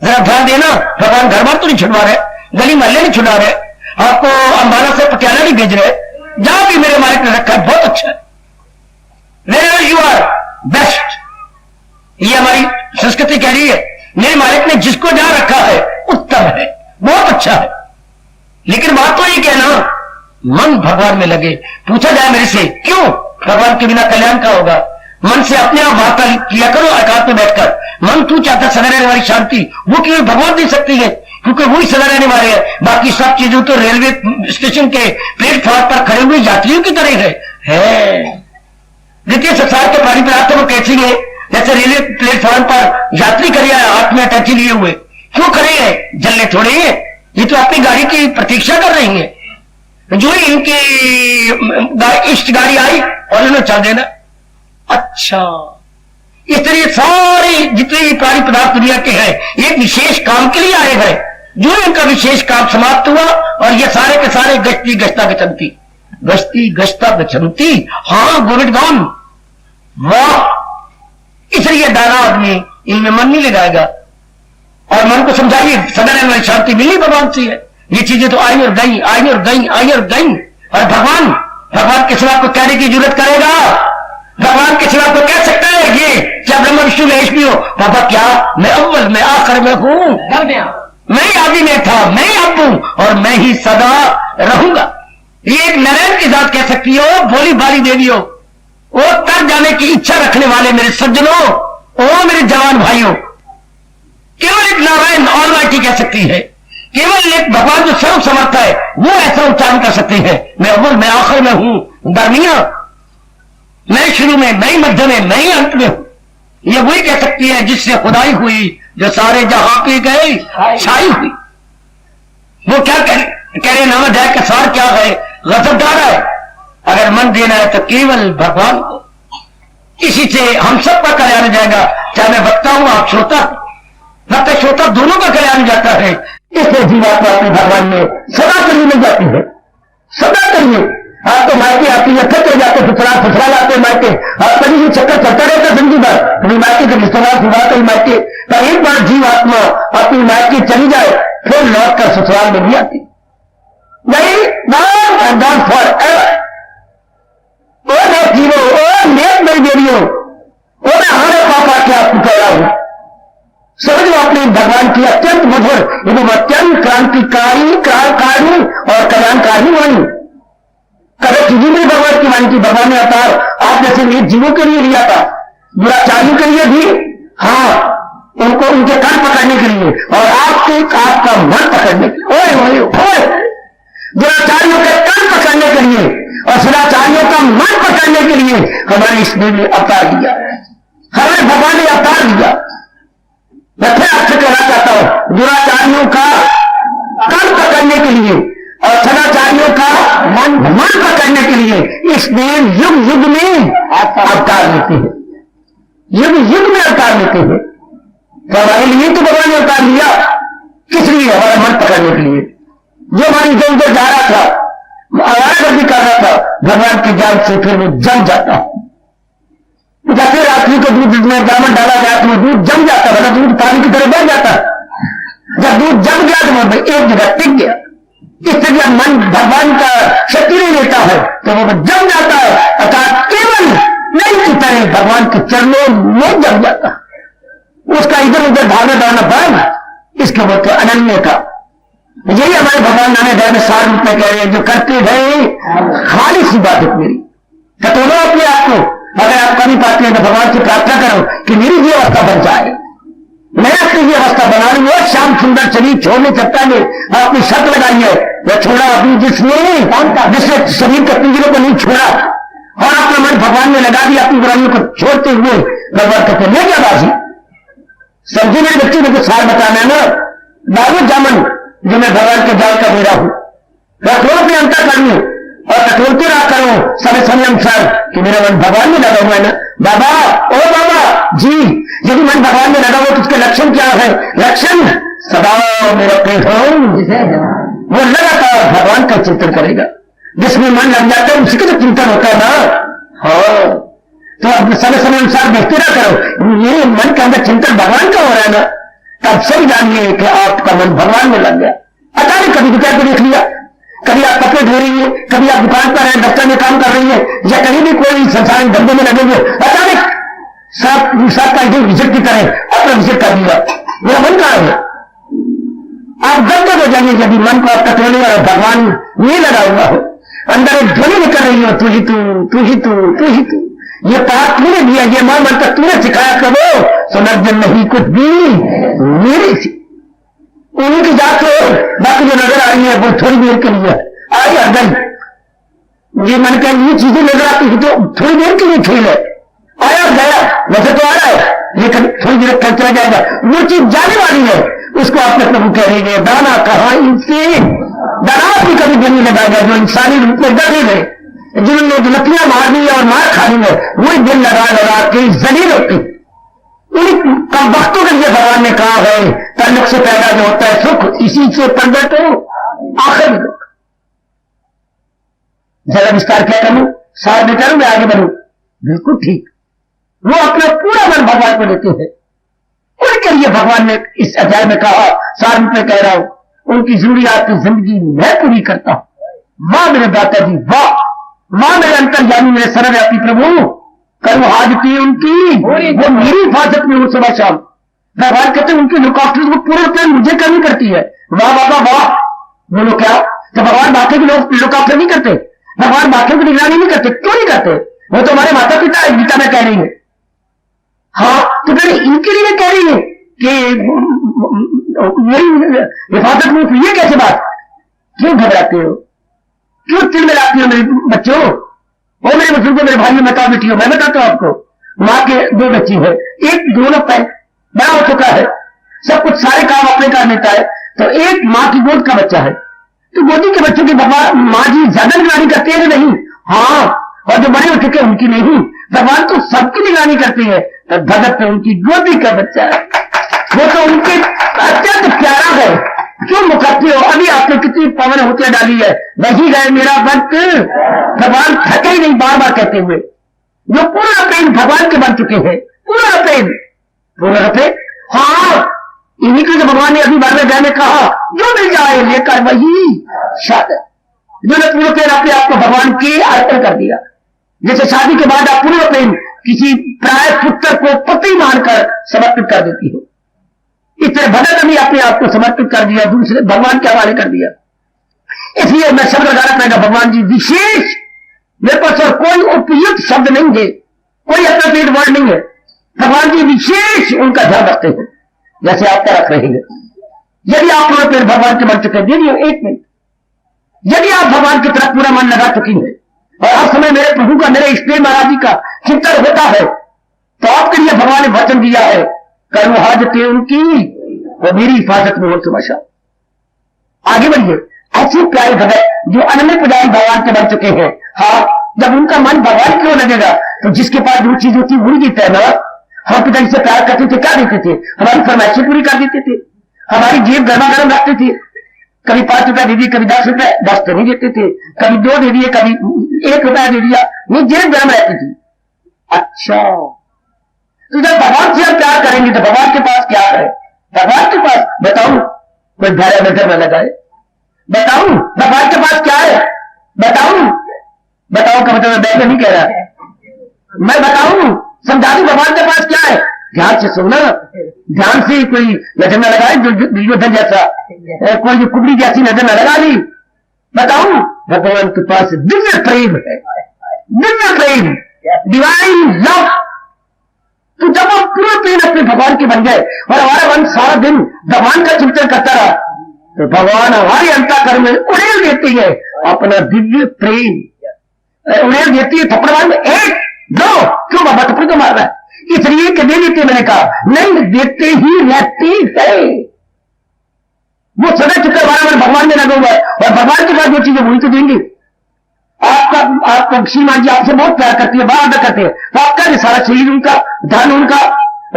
जरा ध्यान देना, भगवान घर बार तो नहीं छुड़वा रहे, गली महल्ले नहीं छुड़ा रहे, आपको अंबाला से पटियाला नहीं भेज रहे, जहां भी मेरे मालिक ने रखा है बहुत अच्छा है। वेयर यू आर, बेस्ट, ये हमारी संस्कृति कह रही है। मेरे मालिक ने जिसको जहां रखा है उत्तम है, बहुत अच्छा है। लेकिन बात तो ये कहना, मन भगवान में लगे। पूछा जाए मेरे से, क्यों भगवान के बिना कल्याण का होगा? मन से अपने आप वार्ता किया करो एकांत में बैठकर। मन तू चाहता सदा रहने वाली शांति, वो केवल भगवान दे सकती है, क्योंकि वही सदा रहने वाले हैं। बाकी सब चीजों तो रेलवे स्टेशन के प्लेटफॉर्म पर खड़े हुए यात्रियों की तरह है। द्वितीय संसार के प्राणी पदार्थ वो कैसी है? जैसे रेलवे प्लेटफॉर्म पर यात्री खड़े हैं हाथ में अटैची लिए हुए। क्यों खड़े हैं? जलने थोड़े हैं, ये तो अपनी गाड़ी की प्रतीक्षा कर रही है। जो ही इनकी इष्ट गाड़ी आई और इन्होंने चल देना। अच्छा, इस तरह सारे जितने भी प्राणी पदार्थ दुनिया के हैं एक विशेष काम के लिए आए हैं। जो इनका विशेष काम समाप्त हुआ और ये सारे के सारे गश्ती गश्ता गचंती, गश्ती गश्ता गचंती। हाँ, गोविंद गॉन, वाह। इसलिए दाना आदमी इनमें मन नहीं लगाएगा। और मन को समझाइए सदा रहने वाली शांति मिली भगवान से है। ये चीजें तो आई और गई, आई और गई, आई और गई। और भगवान के सिवा को कहने की जरूरत करेगा? भगवान के सिवा को कह सकता है ये क्या ब्रह्मा विष्णु महेश भी हो? बाबा क्या मैं अव्वल में आखिर में हूं, मैं ही आदि में था, मैं ही अब हूं और मैं ही सदा रहूंगा। ये एक नारायण की जात कह सकती हो, भोली भाली देवी हो। वो तर जाने की इच्छा रखने वाले मेरे सज्जनों, ओ मेरे जवान भाइयों, केवल एक नारायण ऑलमाइटी कह सकती है। केवल एक भगवान जो सर्व समर्थ है वो ऐसा उच्चारण कर सकते हैं, मैं अव्वल मैं आखिर में हूं, दरमिया मैं शुरू में, मैं मध्य में, मैं अंत में हूं। ये वही कह सकती है जिससे खुदाई हुई, जो सारे जहां पे गए छाई हुई। वो क्या कह रहे नाम अध्याय का सार क्या है? गजबदार है। अगर मन देना है तो केवल भगवान को, इसी से हम सब का कल्याण हो जाएगा। चाहे मैं वक्ता हूं आप श्रोता, वक्ता श्रोता दोनों का कल्याण हो जाता है। इसलिए जीवात्मा अपने भगवान में सदा करिए मिल जाती है, सदा करिए। आप तो मायके आती है, थक जाते, फुसरा लाते मायके, आप कभी भी चक्कर चलता रहता जिंदगी भर, कभी मायके कभी ससुराल सुना कभी मायके। पर एक बार जीवात्मा अपनी मायके चली जाए फिर लौट कर ससुराल में नहीं आती, नहीं, गॉन फॉर एवर। ओ मैं जीवो, ओ नेक मेरी देवियों, ओ मैं हमारे पापा क्या आपको कह रहा हूं। समझ लो अपने भगवान की अत्यंत मधुर एवं अत्यंत क्रांतिकारी और कल्याणकारी वाणी। कभी चीजें मेरी भगवान की वाणी की। भगवान ने अवतार आप जैसे नेक जीवों के लिए लिया था, दुराचारियों के लिए भी, हाँ, उनको उनके कान पकड़ने के लिए और आपका मन पकड़ने के लिए, ओए दुराचारियों के कान पकड़ने के लिए और सदाचारियों का मन पकड़ने के लिए हमारे इसने अवतार दिया, हमारे भगवान ने अवतार दिया। मैं फिर आपसे कहना चाहता हूं, दुराचारियों का कान पकड़ने के लिए और सदाचारियों का मन पकड़ने के लिए इसने युग युग में अवतार लेते हैं, युग युग में अवतार लेते हैं। तो हमारे लिए तो भगवान ने अवतार लिया, किस लिए? हमारा मन पकड़ने के लिए। जो हमारी इधर उधर जा रहा था, आवारागर्दी कर रहा था, भगवान की जान से फिर वो जम जाता। जैसे रात्रि को दूध में दामन डाला जाए तो दूध जम जाता, मतलब दूध पानी की तरह बह जाता। जब दूध जम गया तो वो एक जगह टिक गया। इस तरह मन भगवान का शक्ति नहीं लेता है तो वो जम जाता है, अर्थात केवल नहीं की तरह भगवान के चरणों में जम जाता। उसका इधर उधर भागना दौड़ना बंद, इसके बोलते अनन्य का। यही हमारे भगवान नामे दया में सार रूप में कह रहे हैं, जो करते गए खाली सी बात है मेरी। कटोलो अपने आप को, अगर आप कर नहीं पाते हैं तो भगवान से प्रार्थना करो कि मेरी ये अवस्था बन जाए, मैं अपनी ये अवस्था बना रही हूँ। श्याम सुंदर शरीर छोड़ने सकता है, आपने शर्त लगाई है, वह छोड़ा अपनी जिसने शरीर के पिंजरों को नहीं छोड़ा और अपना मन भगवान में लगा दिया, अपनी बुराइयों को छोड़ते हुए भगवान कहते ले क्या बाजी। समझे मेरे बच्चे मुझे सार बताना है ना, दारू जामन जो मैं भगवान के जाल का मेरा हूं, रखो अपने अंतर करनी और कठोरते रहा करो समय समय अनुसार कि मेरा मन भगवान में लगा हुआ है ना। बाबा, ओ बाबा जी, यदि मन भगवान में लगा हुआ तो उसके लक्षण क्या है? लक्षण सदा मेरा प्रेम, वो लगातार भगवान का चिंतन करेगा। जिसमें मन लग जाता है उसी का तो चिंतन होता है ना। हाँ, तो अब समय समय अनुसार देखते रहा करो, ये मन के अंदर चिंतन भगवान का हो रहा है ना, तब सब जानिए कि आपका मन भगवान में लग गया। अचानक कभी दोपहर को देख लिया, कभी आप कपड़े धो रही है, कभी आप दुकान पर हैं, दफ्तर में काम कर रही है, या कहीं भी कोई संसारिक धंधे में लगे हुए, अचानक सात का विजिट भी करें, अपना विजिट कर दिया, मेरा मन कहाँ है? आप गदगद हो जाइए यदि मन को आपका टोले और भगवान ये लगा हुआ हो, अंदर एक ध्वनि निकल रही हो, तू ही तू, तू ही तू, तू ही तू, ये पाठ तूने दिया, ये मां मंत्र तूने सिखाया, करो सुनर्जन नहीं कुछ भी मेरी थी। उन्हीं की जात हो, बाकी जो नजर आ रही है वो थोड़ी देर के लिए आई और गई। ये मन का ये चीजें नजर आती है तो थोड़ी देर के लिए खेल है, आया और गया, वैसे तो आ रहा है लेकिन थोड़ी देर कल चला जाएगा, वो चीज जाने वाली है, उसको आपने प्रभु कह रही है दाना कहा इनसे, दाना भी कभी दिल में लगाएगा जो इंसानी रूप में डरे गए, जिन्होंने लकड़ियां मार दी और मार खानी है, वही दिल लगा लगा के जलील होती। उन्हीं कम वक्तों के लिए भगवान ने कहा है तल्लुक से पैदा जो होता है सुख, इसी से प्रगट हो आखिर दुख। जरा विस्तार क्या करूं, साथ में करूं मैं आगे बढ़ू, बिल्कुल ठीक। वो अपना पूरा मन भगवान को देते हैं, उनके लिए भगवान ने इस अध्याय में कहा, सार रूप में कह रहा हूं, उनकी जरूरियात की जिंदगी मैं पूरी करता हूं। वाह मेरे दाता जी, वाह वाह मेरे अंतर्यामी, मेरे सर्वव्यापी प्रभु, करूं हाजती उनकी, वो मेरी हिफाजत में हो सुबह शाम। भगवान कहते हैं उनकी लुकआफ्टर वो पूरे रूप मुझे करनी पड़ती है। वाह बाबा वाह, बोलो क्या? तो भगवान बाकी के लोग लुकआफ्टर नहीं करते, भगवान बाकी की निगरानी नहीं करते, क्यों नहीं करते? वो तो हमारे माता पिता है, गीता में कह रही है। हाँ तो फिर इनके लिए कह रही है कि मेरी हिफाजत में, ये कैसे बात? क्यों घबराते हो, क्यों चिड़ मिलाती हो मेरे बच्चों? वो मेरे बुजुर्गों, मेरे भाइयों, बताओ बेटियों, मैं बताता हूं आपको, माँ के दो बच्ची है, एक दोनों पैर बड़ा हो चुका है, सब कुछ सारे काम अपने कर लेता है, तो एक माँ की गोद का बच्चा है, तो गोदी के बच्चों की भगवान माँ जी ज्यादा निगरानी करते हैं नहीं? हाँ, और जो बड़े हो चुके हैं उनकी नहीं, भगवान तो सबकी निगरानी करते हैं। तो भगत तो उनकी गोदी का बच्चा है, वो तो उनके अत्यंत प्यारा है। क्यों मुखाती हो? अभी आपने कितनी पवन होतियां डाली है, वही गए मेरा वक्त, भगवान थके ही नहीं बार बार कहते हुए, जो पूरा प्रेम भगवान के बन चुके हैं, पूरा प्रेम, पूरा प्रेम। हाँ, इन्हीं को जो भगवान ने अभी 12वें में कहा, जो मिल जाए लेकर वही शादी, जो ने पूरा प्रेम अपने आप को भगवान के अर्पण कर दिया। जैसे शादी के बाद आप पूरा प्रेम किसी प्राय पुत्र को पति मानकर समर्पित कर देती हो, इस तरह भगत ने अपने आप को समर्पित कर दिया, दूसरे भगवान के हवाले कर दिया। इसलिए मैं शब्द लगाना पड़ेगा, भगवान जी विशेष, मेरे पास और कोई उपयुक्त शब्द नहीं है, कोई अप्रोप्रिएट वर्ड नहीं है। भगवान जी विशेष उनका ध्यान रखते हैं, जैसे आपका रख रहे हैं। यदि आप पूरा प्रेम भगवान के बन चुके हैं, देखिए एक मिनट, यदि आप भगवान की तरफ पूरा मन लगा चुकी है और हर समय मेरे प्रभु का, मेरे इष्ट महाराज जी का चिंतन होता है, तो आपके लिए भगवान ने वचन दिया है, करूं हाजते उनकी, वो मेरी हिफाजत में हो सुबह। आगे बढ़िए, ऐसे प्यारे भगत जो अनन्य पुजारी भगवान के बन चुके हैं। हाँ, जब उनका मन भगवान क्यों लगेगा, तो जिसके पास जो चीज होती वही देता है ना। हम पिताजी से प्यार करते थे, क्या देते थे? हमारी फरमाइशें पूरी कर देते थे, हमारी जेब गर्मा गर्म रखते थे। कभी 5 रुपया दे दिए, कभी 10 रुपया, 10 तो नहीं देते थे, कभी 2 दे दिए, कभी 1 रुपया दे दिया, नहीं जेब गर्म रहती थी। अच्छा, तो जब भगवान से हम प्यार करेंगे तो भगवान के पास क्या है? भगवान के पास बताऊं, कोई भैया नजर न लगाए, बताऊं भगवान के पास क्या है? बताऊं का मतलब मैं नहीं कह रहा, मैं बताऊं, समझा दूं भगवान के पास क्या है? ध्यान से सुनना, ध्यान से, कोई नजर न लगाए दुर्योधन जैसा, कोई जो कुबड़ी जैसी नजर न लगा ली। बताऊं, भगवान के पास दिव्य प्रेम है, दिव्य प्रेम, डिवाइन लव। तो जब हम पूरे प्रेम अपने भगवान के बन गए और हमारा मन सारा दिन भगवान का चिंतन करता रहा, तो भगवान हमारे अंतःकरण में उड़ेल देती है अपना दिव्य प्रेम, उड़ेल देती है। थप्पड़ मार में 1 2, क्यों बाबा थप्पड़ तो मार रहा है? इसलिए कि दे देते, मैंने कहा नहीं देते ही रहती है। वो सदा चुका हमारा मन भगवान में लगा हुआ है, और भगवान के पास जो चीजें वही तो देंगे। आपका श्रीमान जी आपसे बहुत प्यार करती है, बड़ा आदर करते हैं, तो आपका सारा शरीर उनका, धन उनका,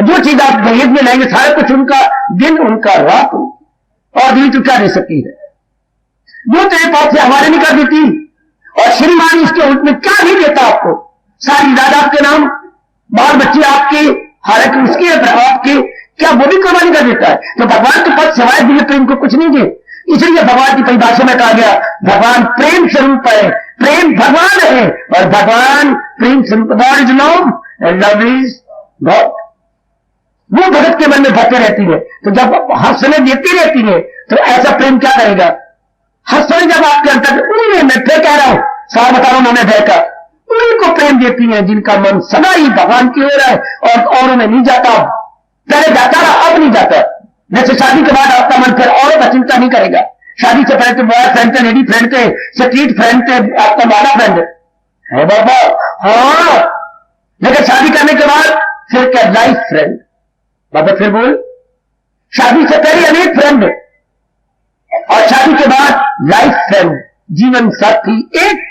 जो चीज आप दहेज में लाएंगे सारा कुछ उनका, दिन उनका, रात उनका, और दी तो क्या दे सकती है? जो तेरे पास से हमारे नहीं कर देती, और श्रीमान इसके उल्ट में क्या नहीं देता आपको? सारी दादा आपके नाम, बाल बच्चे आपके, हालांकि उसके आपके, क्या वो भी कुर्बानी कर देता है? तो भगवान के पास सिवाय दिव्य प्रेम को कुछ नहीं दे। इसलिए भगवान की परिभाषा में कहा गया, भगवान प्रेम स्वरूप है, प्रेम भगवान है, और भगवान प्रेम स्वरूप। God is love and love is God. वो भगत के मन में भरते रहती है। तो जब हर समय देती रहती है तो ऐसा प्रेम क्या करेगा? हर समय जब आपके अंतर उन्हीं, मैं फिर कह रहा हूं, सारा बता रहा हूं मैंने भय का, उन्हीं को प्रेम देती है जिनका मन सदा ही भगवान की ओर है और औरों में नहीं जाता। पहले जाता रहा, अब नहीं जाता। जैसे शादी के बाद आपका मन फिर औरों का चिंता नहीं करेगा। शादी से पहले तो बॉय फ्रेंड थे, लेडी फ्रेंड थे, स्ट्रीट फ्रेंड थे, आपका माला फ्रेंड है बाबा, हाँ। लेकिन शादी करने के बाद फिर क्या? Life friend. बाबा फिर बोल, शादी से पहले अनेक फ्रेंड और शादी के बाद लाइफ फ्रेंड, जीवन साथी एक,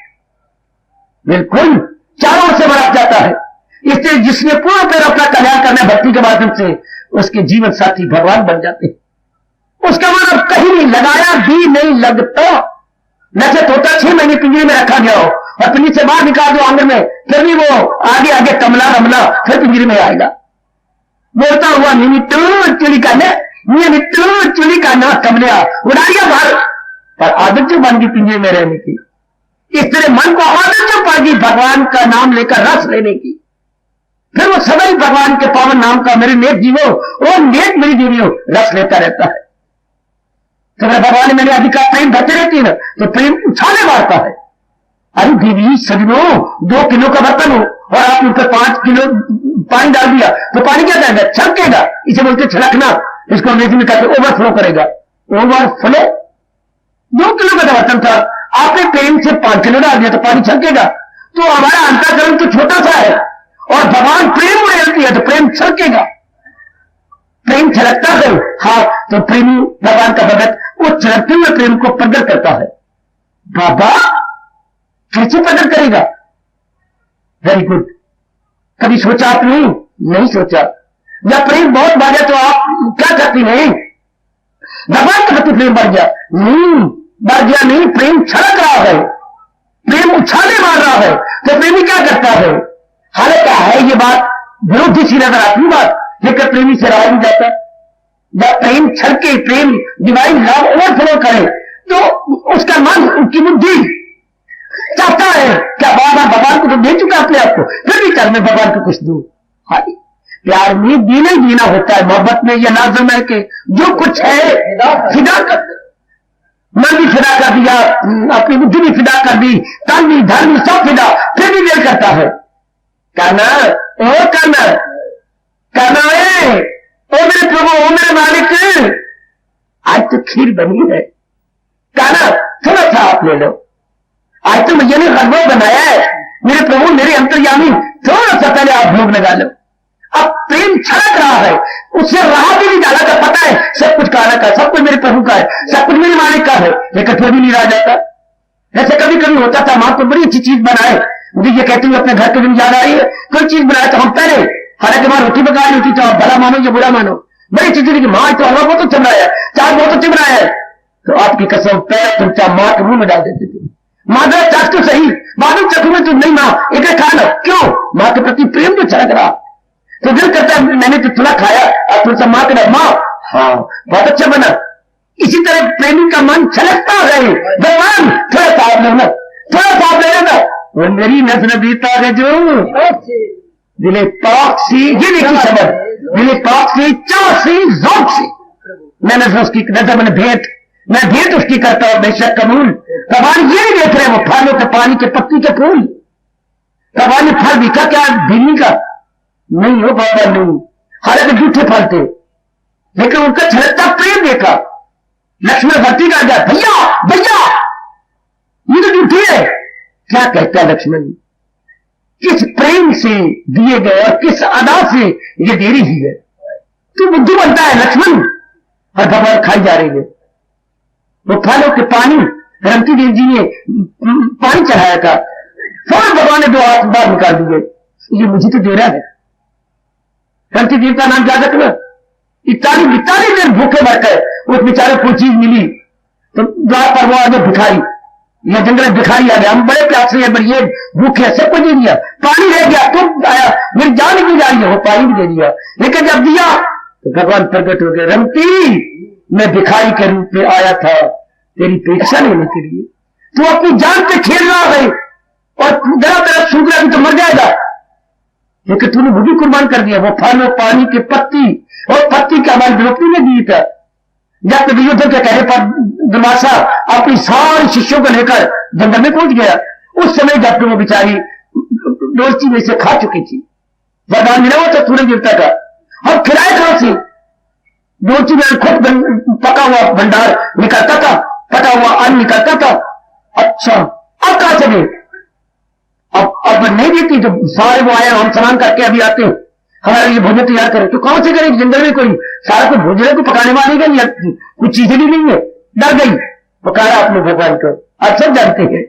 बिल्कुल चारों से बरत जाता है। इसलिए जिसने पूर्ण पर अपना कल्याण करना भक्ति के माध्यम से, उसके जीवन साथी भगवान बन जाते हैं। उसका मन अब कहीं नहीं लगाया भी नहीं लगता। जैसे तोता 6 महीने पिंजरे में रखा गया हो और पिंजरे से बाहर निकाल दो आंगन में, फिर भी वो आगे आगे कमला रमला फिर पिंजरे में आएगा, बोलता हुआ निमित्तू चुली का निमित्तू चुली का ना कमलिया उड़ा दिया बाहर। पर आदत जो बन गई पिंजरे में रहने की, इस तरह मन को आदत जो पड़ गई भगवान का नाम लेकर रस लेने की, फिर वो सदा ही भगवान के पावन नाम का मेरे नेक जीवो और नेक मेरी जीवियो रस लेता रहता है। तो अगर भगवान ने मैंने अधिकार प्रेम भरते रहती है ना, तो प्रेम उछाले मारता है। अरे देवी सजनों, 2 किलो का बर्तन हो और आप उनका 5 किलो पानी डाल दिया तो पानी क्या करेगा? छलकेगा। इसे बोलते छलकना, इसको अंग्रेजी में कहते ओवरफ्लो करेगा। ओवरफ्लो, 2 किलो का बर्तन था, आपने प्रेम से 5 किलो डाल दिया तो पानी छलकेगा। तो हमारा अंतःकरण तो छोटा सा है और भगवान प्रेम में रहती है तो प्रेम छलकेगा, प्रेम छलकता है। हाँ, तो प्रेमी भगवान का भगत वो छलकते हुए प्रेम को प्रकट करता है। बाबा कैसे प्रकट करेगा? Very good. कभी सोचा आपने? नहीं सोचा। जब प्रेम बहुत बढ़ गया तो आप क्या करती हैं? भगवान का प्रति प्रेम बढ़ गया नहीं, बढ़ गया नहीं, प्रेम छलक रहा है, प्रेम उछाले मार रहा है। तो प्रेमी क्या करता है? हालांकि है ये बात विरोधी सी नजर आती बात, लेकिन प्रेमी से रहा नहीं जाता। जब प्रेम छलके, प्रेम डिवाइन लव ओवरफ्लो करे तो उसका मन, उसकी बुद्धि चाहता है क्या बाबा भगवान को तो दे चुका अपने आप को, फिर भी कर मैं भगवान को कुछ दूं। हाँ, प्यार में जीना ही जीना होता है। मोहब्बत में या नाज़ में के जो कुछ है फिदा कर, मन भी फिदा कर दिया, अपनी बुद्धि भी फिदा कर दी, तन भी धर्म भी सब फिदा, फिर भी दिल करता है करना, ओ करना करना है। ओ मेरे प्रभु, ओ मेरे मालिक, आज तो खीर बनी है, कहना थोड़ा सा आप ले लो। आज तो मैया ने हलवा बनाया है, मेरे प्रभु मेरे अंतर्यामी, थोड़ा सा पहले आप भोग लगा लो। अब प्रेम छलक रहा है, उससे रहा भी नहीं डाला था, पता है सब कुछ काला का, सब कुछ मेरे प्रभु का है, सब कुछ मेरे मालिक का है, लेकिन फिर भी नहीं रह जाता। ऐसे कभी कभी होता था, मां को बड़ी अच्छी चीज बनाए, मुझे ये कहती हूँ अपने घर के दिन याद आ रही है, कोई चीज बनाए तो हम पहले, हालांकि मां रोटी पका रही होती तो आप भला मानो या बुरा मानो, बड़ी अच्छी चीज की मां तो हलवा बहुत अच्छा बनाया है, चाट बहुत अच्छी बनाया है, तो आपकी कसम पैर तुमचा मां के मुंह में डाल देती थी। मां जरा चाट तो सही, बादल चखू में तुम नहीं मां एक खा लो, क्यों? मां के प्रति प्रेम तो छलक रहा, तो दिल करता है मैंने तो थोड़ा खाया, अब थोड़ा सा मां के मां हाँ बहुत अच्छा बना। इसी तरह प्रेमी का मन छलकता है, भगवान थोड़ा साफ लेना, थोड़ा साफ ले लेना, वो मेरी नजर बीता है जो दिले पाक सी, ये देखिए शब्द, दिले पाक सी, चाह सी, जौक सी, मैं नजर उसकी नजर मैंने भेंट, मैं भेंट उसकी करता हूं बेशक कबूल। भगवान ये नहीं देख रहे वो फलों के, पानी के, पत्ती के फूल। भगवान ने फल दिखा क्या भीनी का? नहीं हो बाबा, नहीं, हालांकि जूठे फल थे, लेकिन उनका छलकता प्रेम देखा। लक्ष्मण भक्ति कर गया, भैया भैया ये तो जूठी है। क्या कहता है लक्ष्मण? किस प्रेम से दिए गए और किस अदा से ये दे रही है, तो बुद्धू बनता है लक्ष्मण। और भगवान खाई जा रही है वो फलों के पानी। रंती देव जी ने पानी चढ़ाया था, फौरन भगवान ने 2 हाथ बाहर निकाल दिए, ये मुझे तो दे रहा है। रंती देव का नाम क्या रखना, इतानी देर भूखे मर गए, उस बेचारे को चीज मिली तो द्वार पर वो आगे भिखारी, या जंगल भिखारी आ गया, हम बड़े प्यासे हैं, बड़े भूखे, सब कुछ दे दिया, पानी रह गया, तुम आया, मेरी जान भी जा रही है, वो पानी भी दे दिया, लेकिन जब दिया तो भगवान प्रकट हो गए। रंती, मैं भिखारी के रूप में आया था तेरी परीक्षा लेने के लिए, तू अपनी जान पे खेल रहा है और जरा तेरा सूख रहा तो मर जाएगा, लेकिन तूने वो भी कुर्बान कर दिया, वो फल, वो पानी की पत्ती, और पत्ती का हमारी द्रौपदी ने दी था। जब युद्ध के कहने पर दुर्वासा अपनी सारे शिष्यों को लेकर जंगल में कूद गया, उस समय जब वो बेचारी डोलची में से खा चुकी थी, वरदान मिला हुआ था सूर्य देवता का, और खिलाए कहां से? डोलची में खुद पका हुआ भंडार निकलता था, पका हुआ अन्न निकलता था। अच्छा, अब कहां से गए? अब नहीं देती तो सारे वो आए, हम स्नान करके अभी आते हैं, हमारे लिए भोजन तैयार करें, तो कौन से करें? जंगल में कोई सारा कुछ भोजन को पकाने वाली गई, कुछ चीजें भी नहीं है, डर गई, पुकारा अपने भगवान को। आप सब जानते हैं,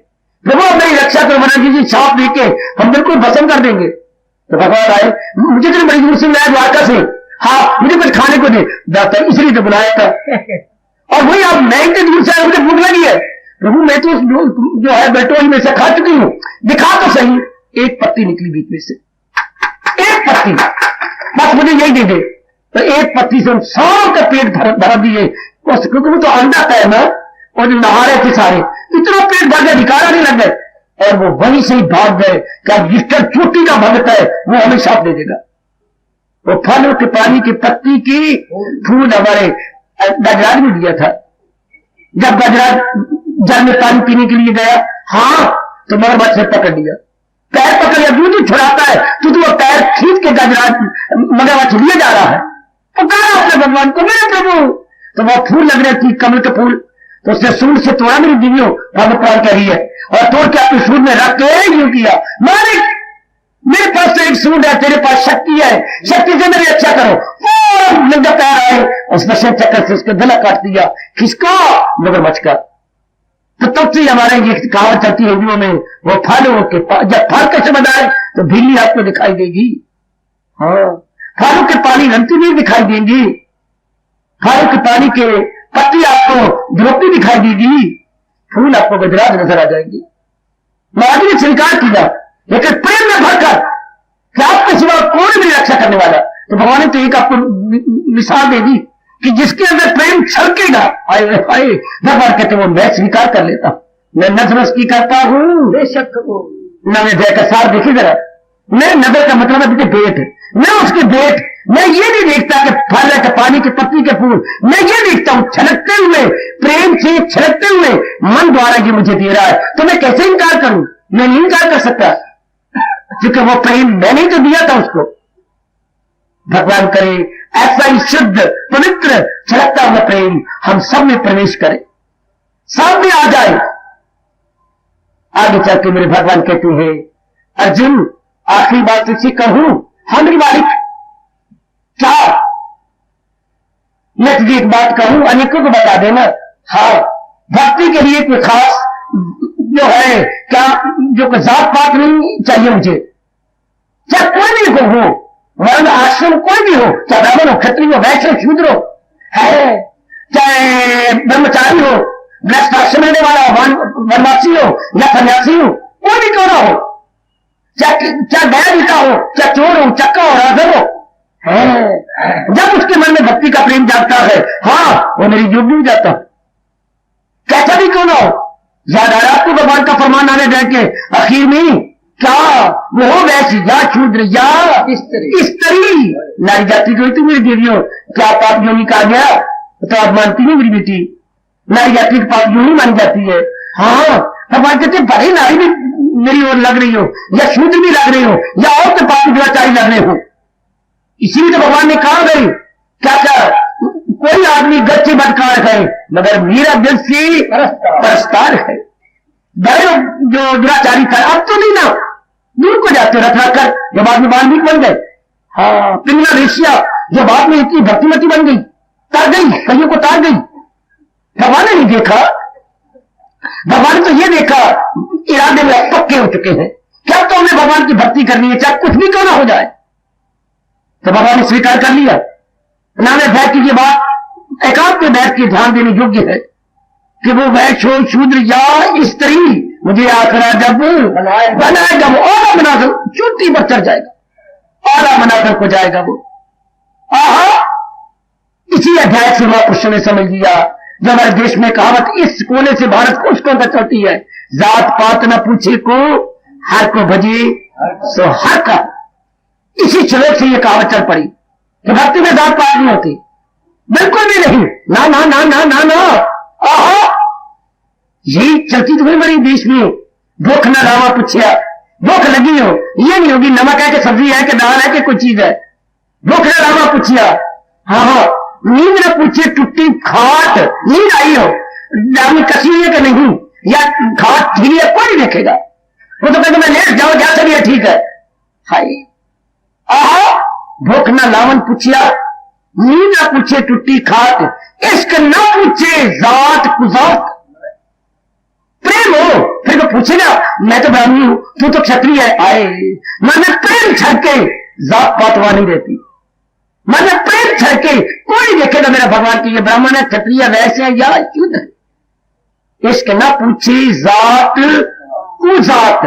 प्रभु मेरी रक्षा करो, वरना जी छाप देके हम बिल्कुल भस्म कर देंगे। तो भगवान आए, मुझे तो बड़ी दूर से लाया द्वारका से, हाँ मुझे कुछ खाने को दे, दाता इसलिए तो बुलाया था। और वही आप मैं इतने दूर से आया, मुझे भूख लगी है, प्रभु मैं तो जो है बेटोई में से खा चुकी हूं, दिखा तो सही। एक पत्ती निकली बीच में से, एक पत्ती, बस मुझे यही दे दे। तो एक पत्ती से सब का पेट भर दिए, क्योंकि वो तो अंडा था ना, और जो नहा रहे थे सारे, इतना पेट भर गया, धिकारा नहीं लग गए, और वो वहीं से ही भाग गए। क्या जिसका चोटी का भगत है वो हमें साथ दे देगा। वो फल के पानी की पत्ती की फूल हमारे गजराज में दिया था। जब गजराज जल में पानी पीने के लिए गया, हाँ तो मगरमच्छ ने पकड़ लिया, पैर पकड़ लिया, दूध छुड़ाता है तो वो पैर खींच के गजराज मगरमच्छ लिए जा रहा है। पुकारा अपने भगवान को, मेरे प्रभु। तो वो फूल लग रहे थी, कमल के फूल, तो उसने सूंड से तोड़ा, मेरी दीवियों भगवान कह रही है, और तोड़ के अपनी सूंड में रख के यूं किया, मालिक मेरे पास तो एक सूंड है, तेरे पास शक्ति है, शक्ति से मेरी रक्षा करो। नंगा पैर आए, उसने चक्कर से उसका गला काट दिया। किसका? मगरमच्छ का। तो तब से हमारे ये कहावत चलती है हिंदुओं में, वो फलों के जब फल कैसे बनाए तो बिल्ली आपको दिखाई देगी, हाँ फलों के पानी रंती भी दिखाई देंगी, फलों के पानी के पत्ती आपको द्रौपदी दिखाई देगी, फूल आपको गजराज नजर आ जाएंगे। महाराज ने स्वीकार किया, लेकिन प्रेम में भरकर कि आपके सिवा कौन मेरी रक्षा करने वाला। तो भगवान ने तो एक आपको मिसाल दे दी कि जिसके अंदर प्रेम छलकेगा, आए आए भगवान कहते वो मैं स्वीकार कर लेता हूं, मैं नजर की करता हूं बेशक वो न मैं जय का सार देखिए जरा, मैं नजर का मतलब है बेट, मैं उसके बेट, मैं ये नहीं देखता कि फल है, पानी के पत्ती के फूल, मैं ये देखता हूं छलकते हुए, प्रेम से छलकते हुए मन द्वारा ये मुझे दे रहा है, तो मैं कैसे इनकार करूं? मैं नहीं इनकार कर सकता, क्योंकि वो प्रेम मैंने तो दिया था उसको। भगवान करे ऐसा ही शुद्ध पवित्र छलकता हुआ प्रेम हम सब में प्रवेश करे, सब में आ जाए। आगे चलते मेरे भगवान कहते हैं, अर्जुन आखिरी बात तुझसे कहूं, हम मेरी मालिक क्या, मैं तुझे एक बात कहूं, अनेकों को बता देना। हाँ, भक्ति के लिए कोई खास जो है क्या, जो जात पात नहीं चाहिए मुझे, चाहे कोई भी हो, वर्ण आश्रम कोई भी हो, चाहे ब्राह्मण हो, क्षत्रिय हो, वैश्य हो, शूद्र हो, है चाहे ब्रह्मचारी हो, गृहस्थाश्रम रहने वाला हो, वनवासी हो या सन्यासी हो, कोई भी क्यों ना हो, चाहे गया का हो, चाहे चोर हो, चक्का हो, राधर हो, है जब उसके मन में भक्ति का प्रेम जागता है, हाँ वो मेरी योगी हो जाता, कैसा भी क्यों ना हो। याद आया आपको भगवान का फरमान आने जाए के आखिर में क्या, वो हो वैसी या शूद्र या स्त्री, नारी जाति को तो मेरी देवियों क्या पाप योनि कहा गया, तो आप मानती नहीं मेरी बेटी, नारी जाति की पाप योनि मानी जाती है। हाँ भगवान कहते भले नारी भी मेरी ओर लग रही हो, या शूद्र भी लग रही हो, या और तो पापी दुराचारी लग रहे हो, इसीलिए तो भगवान ने कहा गई क्या क्या, कोई आदमी गच्छ से बदकार है मगर मेरा दिल से परस्तार है। बड़े जो दुराचारी था अब तो नहीं ना, दूर को जाते रख रख कर, जो बाद में वाल्मीकि बन गए। हाँ, पिंगला ऋषिया जो बाद में इतनी भक्तिमती बन गई, तार गई, कईयों को तार गई। भगवान ने नहीं देखा, भगवान ने तो ये देखा इरादे में पक्के हो चुके हैं, क्या तो हमें भगवान की भक्ति करनी है, चाहे कुछ भी क्यों ना हो जाए। तो भगवान ने स्वीकार कर लिया, नामे भय की ये बात एकांत में बैठ के ध्यान देने योग्य है कि वो वैश्य हो, शूद्र या स्त्री, मुझे आखिरा जब बनाएगा वो और मनाकर चोटी पर चढ़ जाएगा, और मनाकर को जाएगा वो। आहा, इसी अध्याय से महापुरुषों ने समझ लिया जो हमारे देश में कहावत इस कोने से भारत को उस कोने तक चलती है, जात पात न पूछे को हर को भजे सो हर का। इसी श्लोक से ये कहावत चल पड़ी कि भक्ति में जात पात नहीं होती, बिल्कुल भी नहीं। ना ना ना ना ना ना, आहा, यही चलती तो बड़ी बीच में। भूख न लावा पूछिया, भूख लगी हो, ये नहीं होगी नमक है कि सब्जी है कि दाल है कि कोई चीज है। भूख न लावा पूछिया, हाँ हाँ, नींद न पूछे टूटी खाट, नींद आई हो, दामी कसी है कि नहीं, या खाट ढीली है, कोई नहीं देखेगा। वो तो कहते मैं लेट जाओ, जा चलिए ठीक है। हाय, आहा, भूख न लावन पूछिया, नींद न पूछे टूटी खाट, इश्क न पूछे जात कुजात। प्रेम हो फिर तो पूछेगा, मैं तो ब्राह्मणी हूं, तू तो क्षत्रिय है। आए मैंने प्रेम छड़ के जात पात वाली रहती, मैंने प्रेम छड़ के कोई देखेगा मेरा भगवान की ये ब्राह्मण है, क्षत्रिय, वैश्य है या शुद्ध। इसके ना पूछी जात कुजात,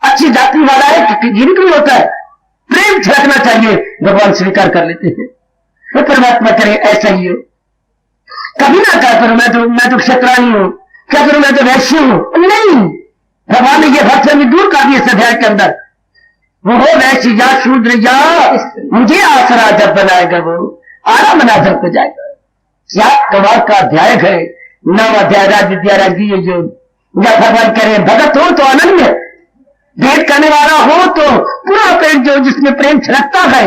अच्छी जाति वाला है कि गिरी भी होता है, प्रेम छड़कना चाहिए, भगवान स्वीकार कर लेते हैं। तो परमात्मा करे ऐसा ही हो। कभी ना कहा करो मैं तो क्षत्राणी हूं, क्या करूं मैं तो वैश्य हूं, नहीं। भगवान ने ये भक्त दूर कर दिया इस अध्याय के अंदर। वो हो वैश्य या शूद्र या, मुझे आसरा जब बनाएगा वो आराम मनाजर को जाएगा। क्या कमाल का अध्याय है, नव अध्याय राज विद्या राजगीय योग। या भगवान करे भगत हो तो अनन्य, भेंट करने वाला हो तो पूरा प्रेम, जो जिसमें प्रेम छलकता है।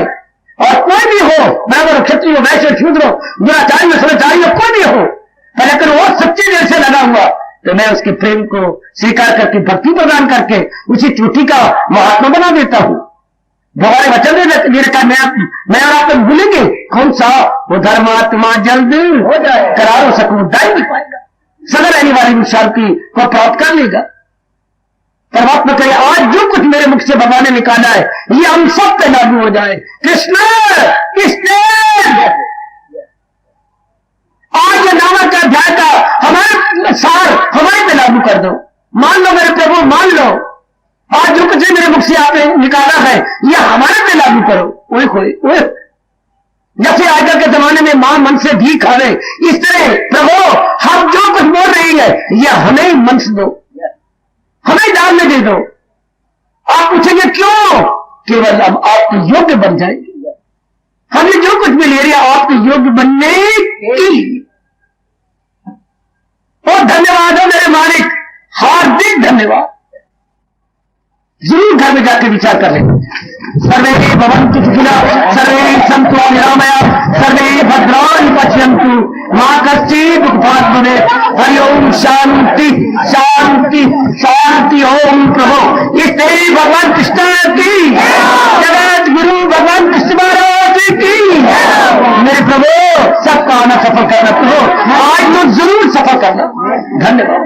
और कोई भी हो, ब्राह्मण क्षत्रिय हो, वैश्य शूद्र हो, दुराचार्य में स्वचार्य हो, कोई भी हो, पर अगर वो सच्चे दिल से लगा हुआ तो मैं उसके प्रेम को स्वीकार करके भक्ति प्रदान करके उसी चोटी का महात्मा बना देता हूं। भगवान वचन दे रखा, मैं और आप भूलेंगे कौन सा, वो धर्मात्मा जल्द हो जाए, करारो सकूं दाई नहीं पाएगा, सदा रहने वाली शांति को प्राप्त कर लेगा। परमात्मा कहे आज जो कुछ मेरे मुख से भगवान ने निकाला है ये हम सब पे लागू हो जाए। कृष्ण कृष्ण, आज ये नामक का अध्याय का हमारे सार हमारे पे लागू कर दो। मान लो मेरे प्रभु, मान लो आज जो कुछ मेरे मुख से आपने निकाला है ये हमारे पे लागू करो। ओए खोए ओए, जैसे आजकल के जमाने में मां मन से भी खावे, इस तरह प्रभु हम जो कुछ बोल रही है ये हमें मन से दो, हमें दान में दे दो। आप पूछेंगे क्यों, केवल अब आपके योग्य बन जाएंगे। हमने जो कुछ भी ले लिया आपके योग्य बनने की। और धन्यवाद हो मेरे मालिक, हार्दिक धन्यवाद। जरूर घर में जाकर विचार कर लें। सर्वे भवन्तु सुखिनः, सर्वे सन्तु निरामया, सर्वे भद्राणि पश्यन्तु, मा कश्चित् दुःखभाग् भवेत्। हरि ओम शांति शांति शांति। ओम प्रभु इष्टे भगवान कृष्ण की, जगत गुरु भगवान कृष्ण महाराज की। मेरे प्रभु सबका आना सफल करना, प्रभु आज तो जरूर सफल करना। धन्यवाद।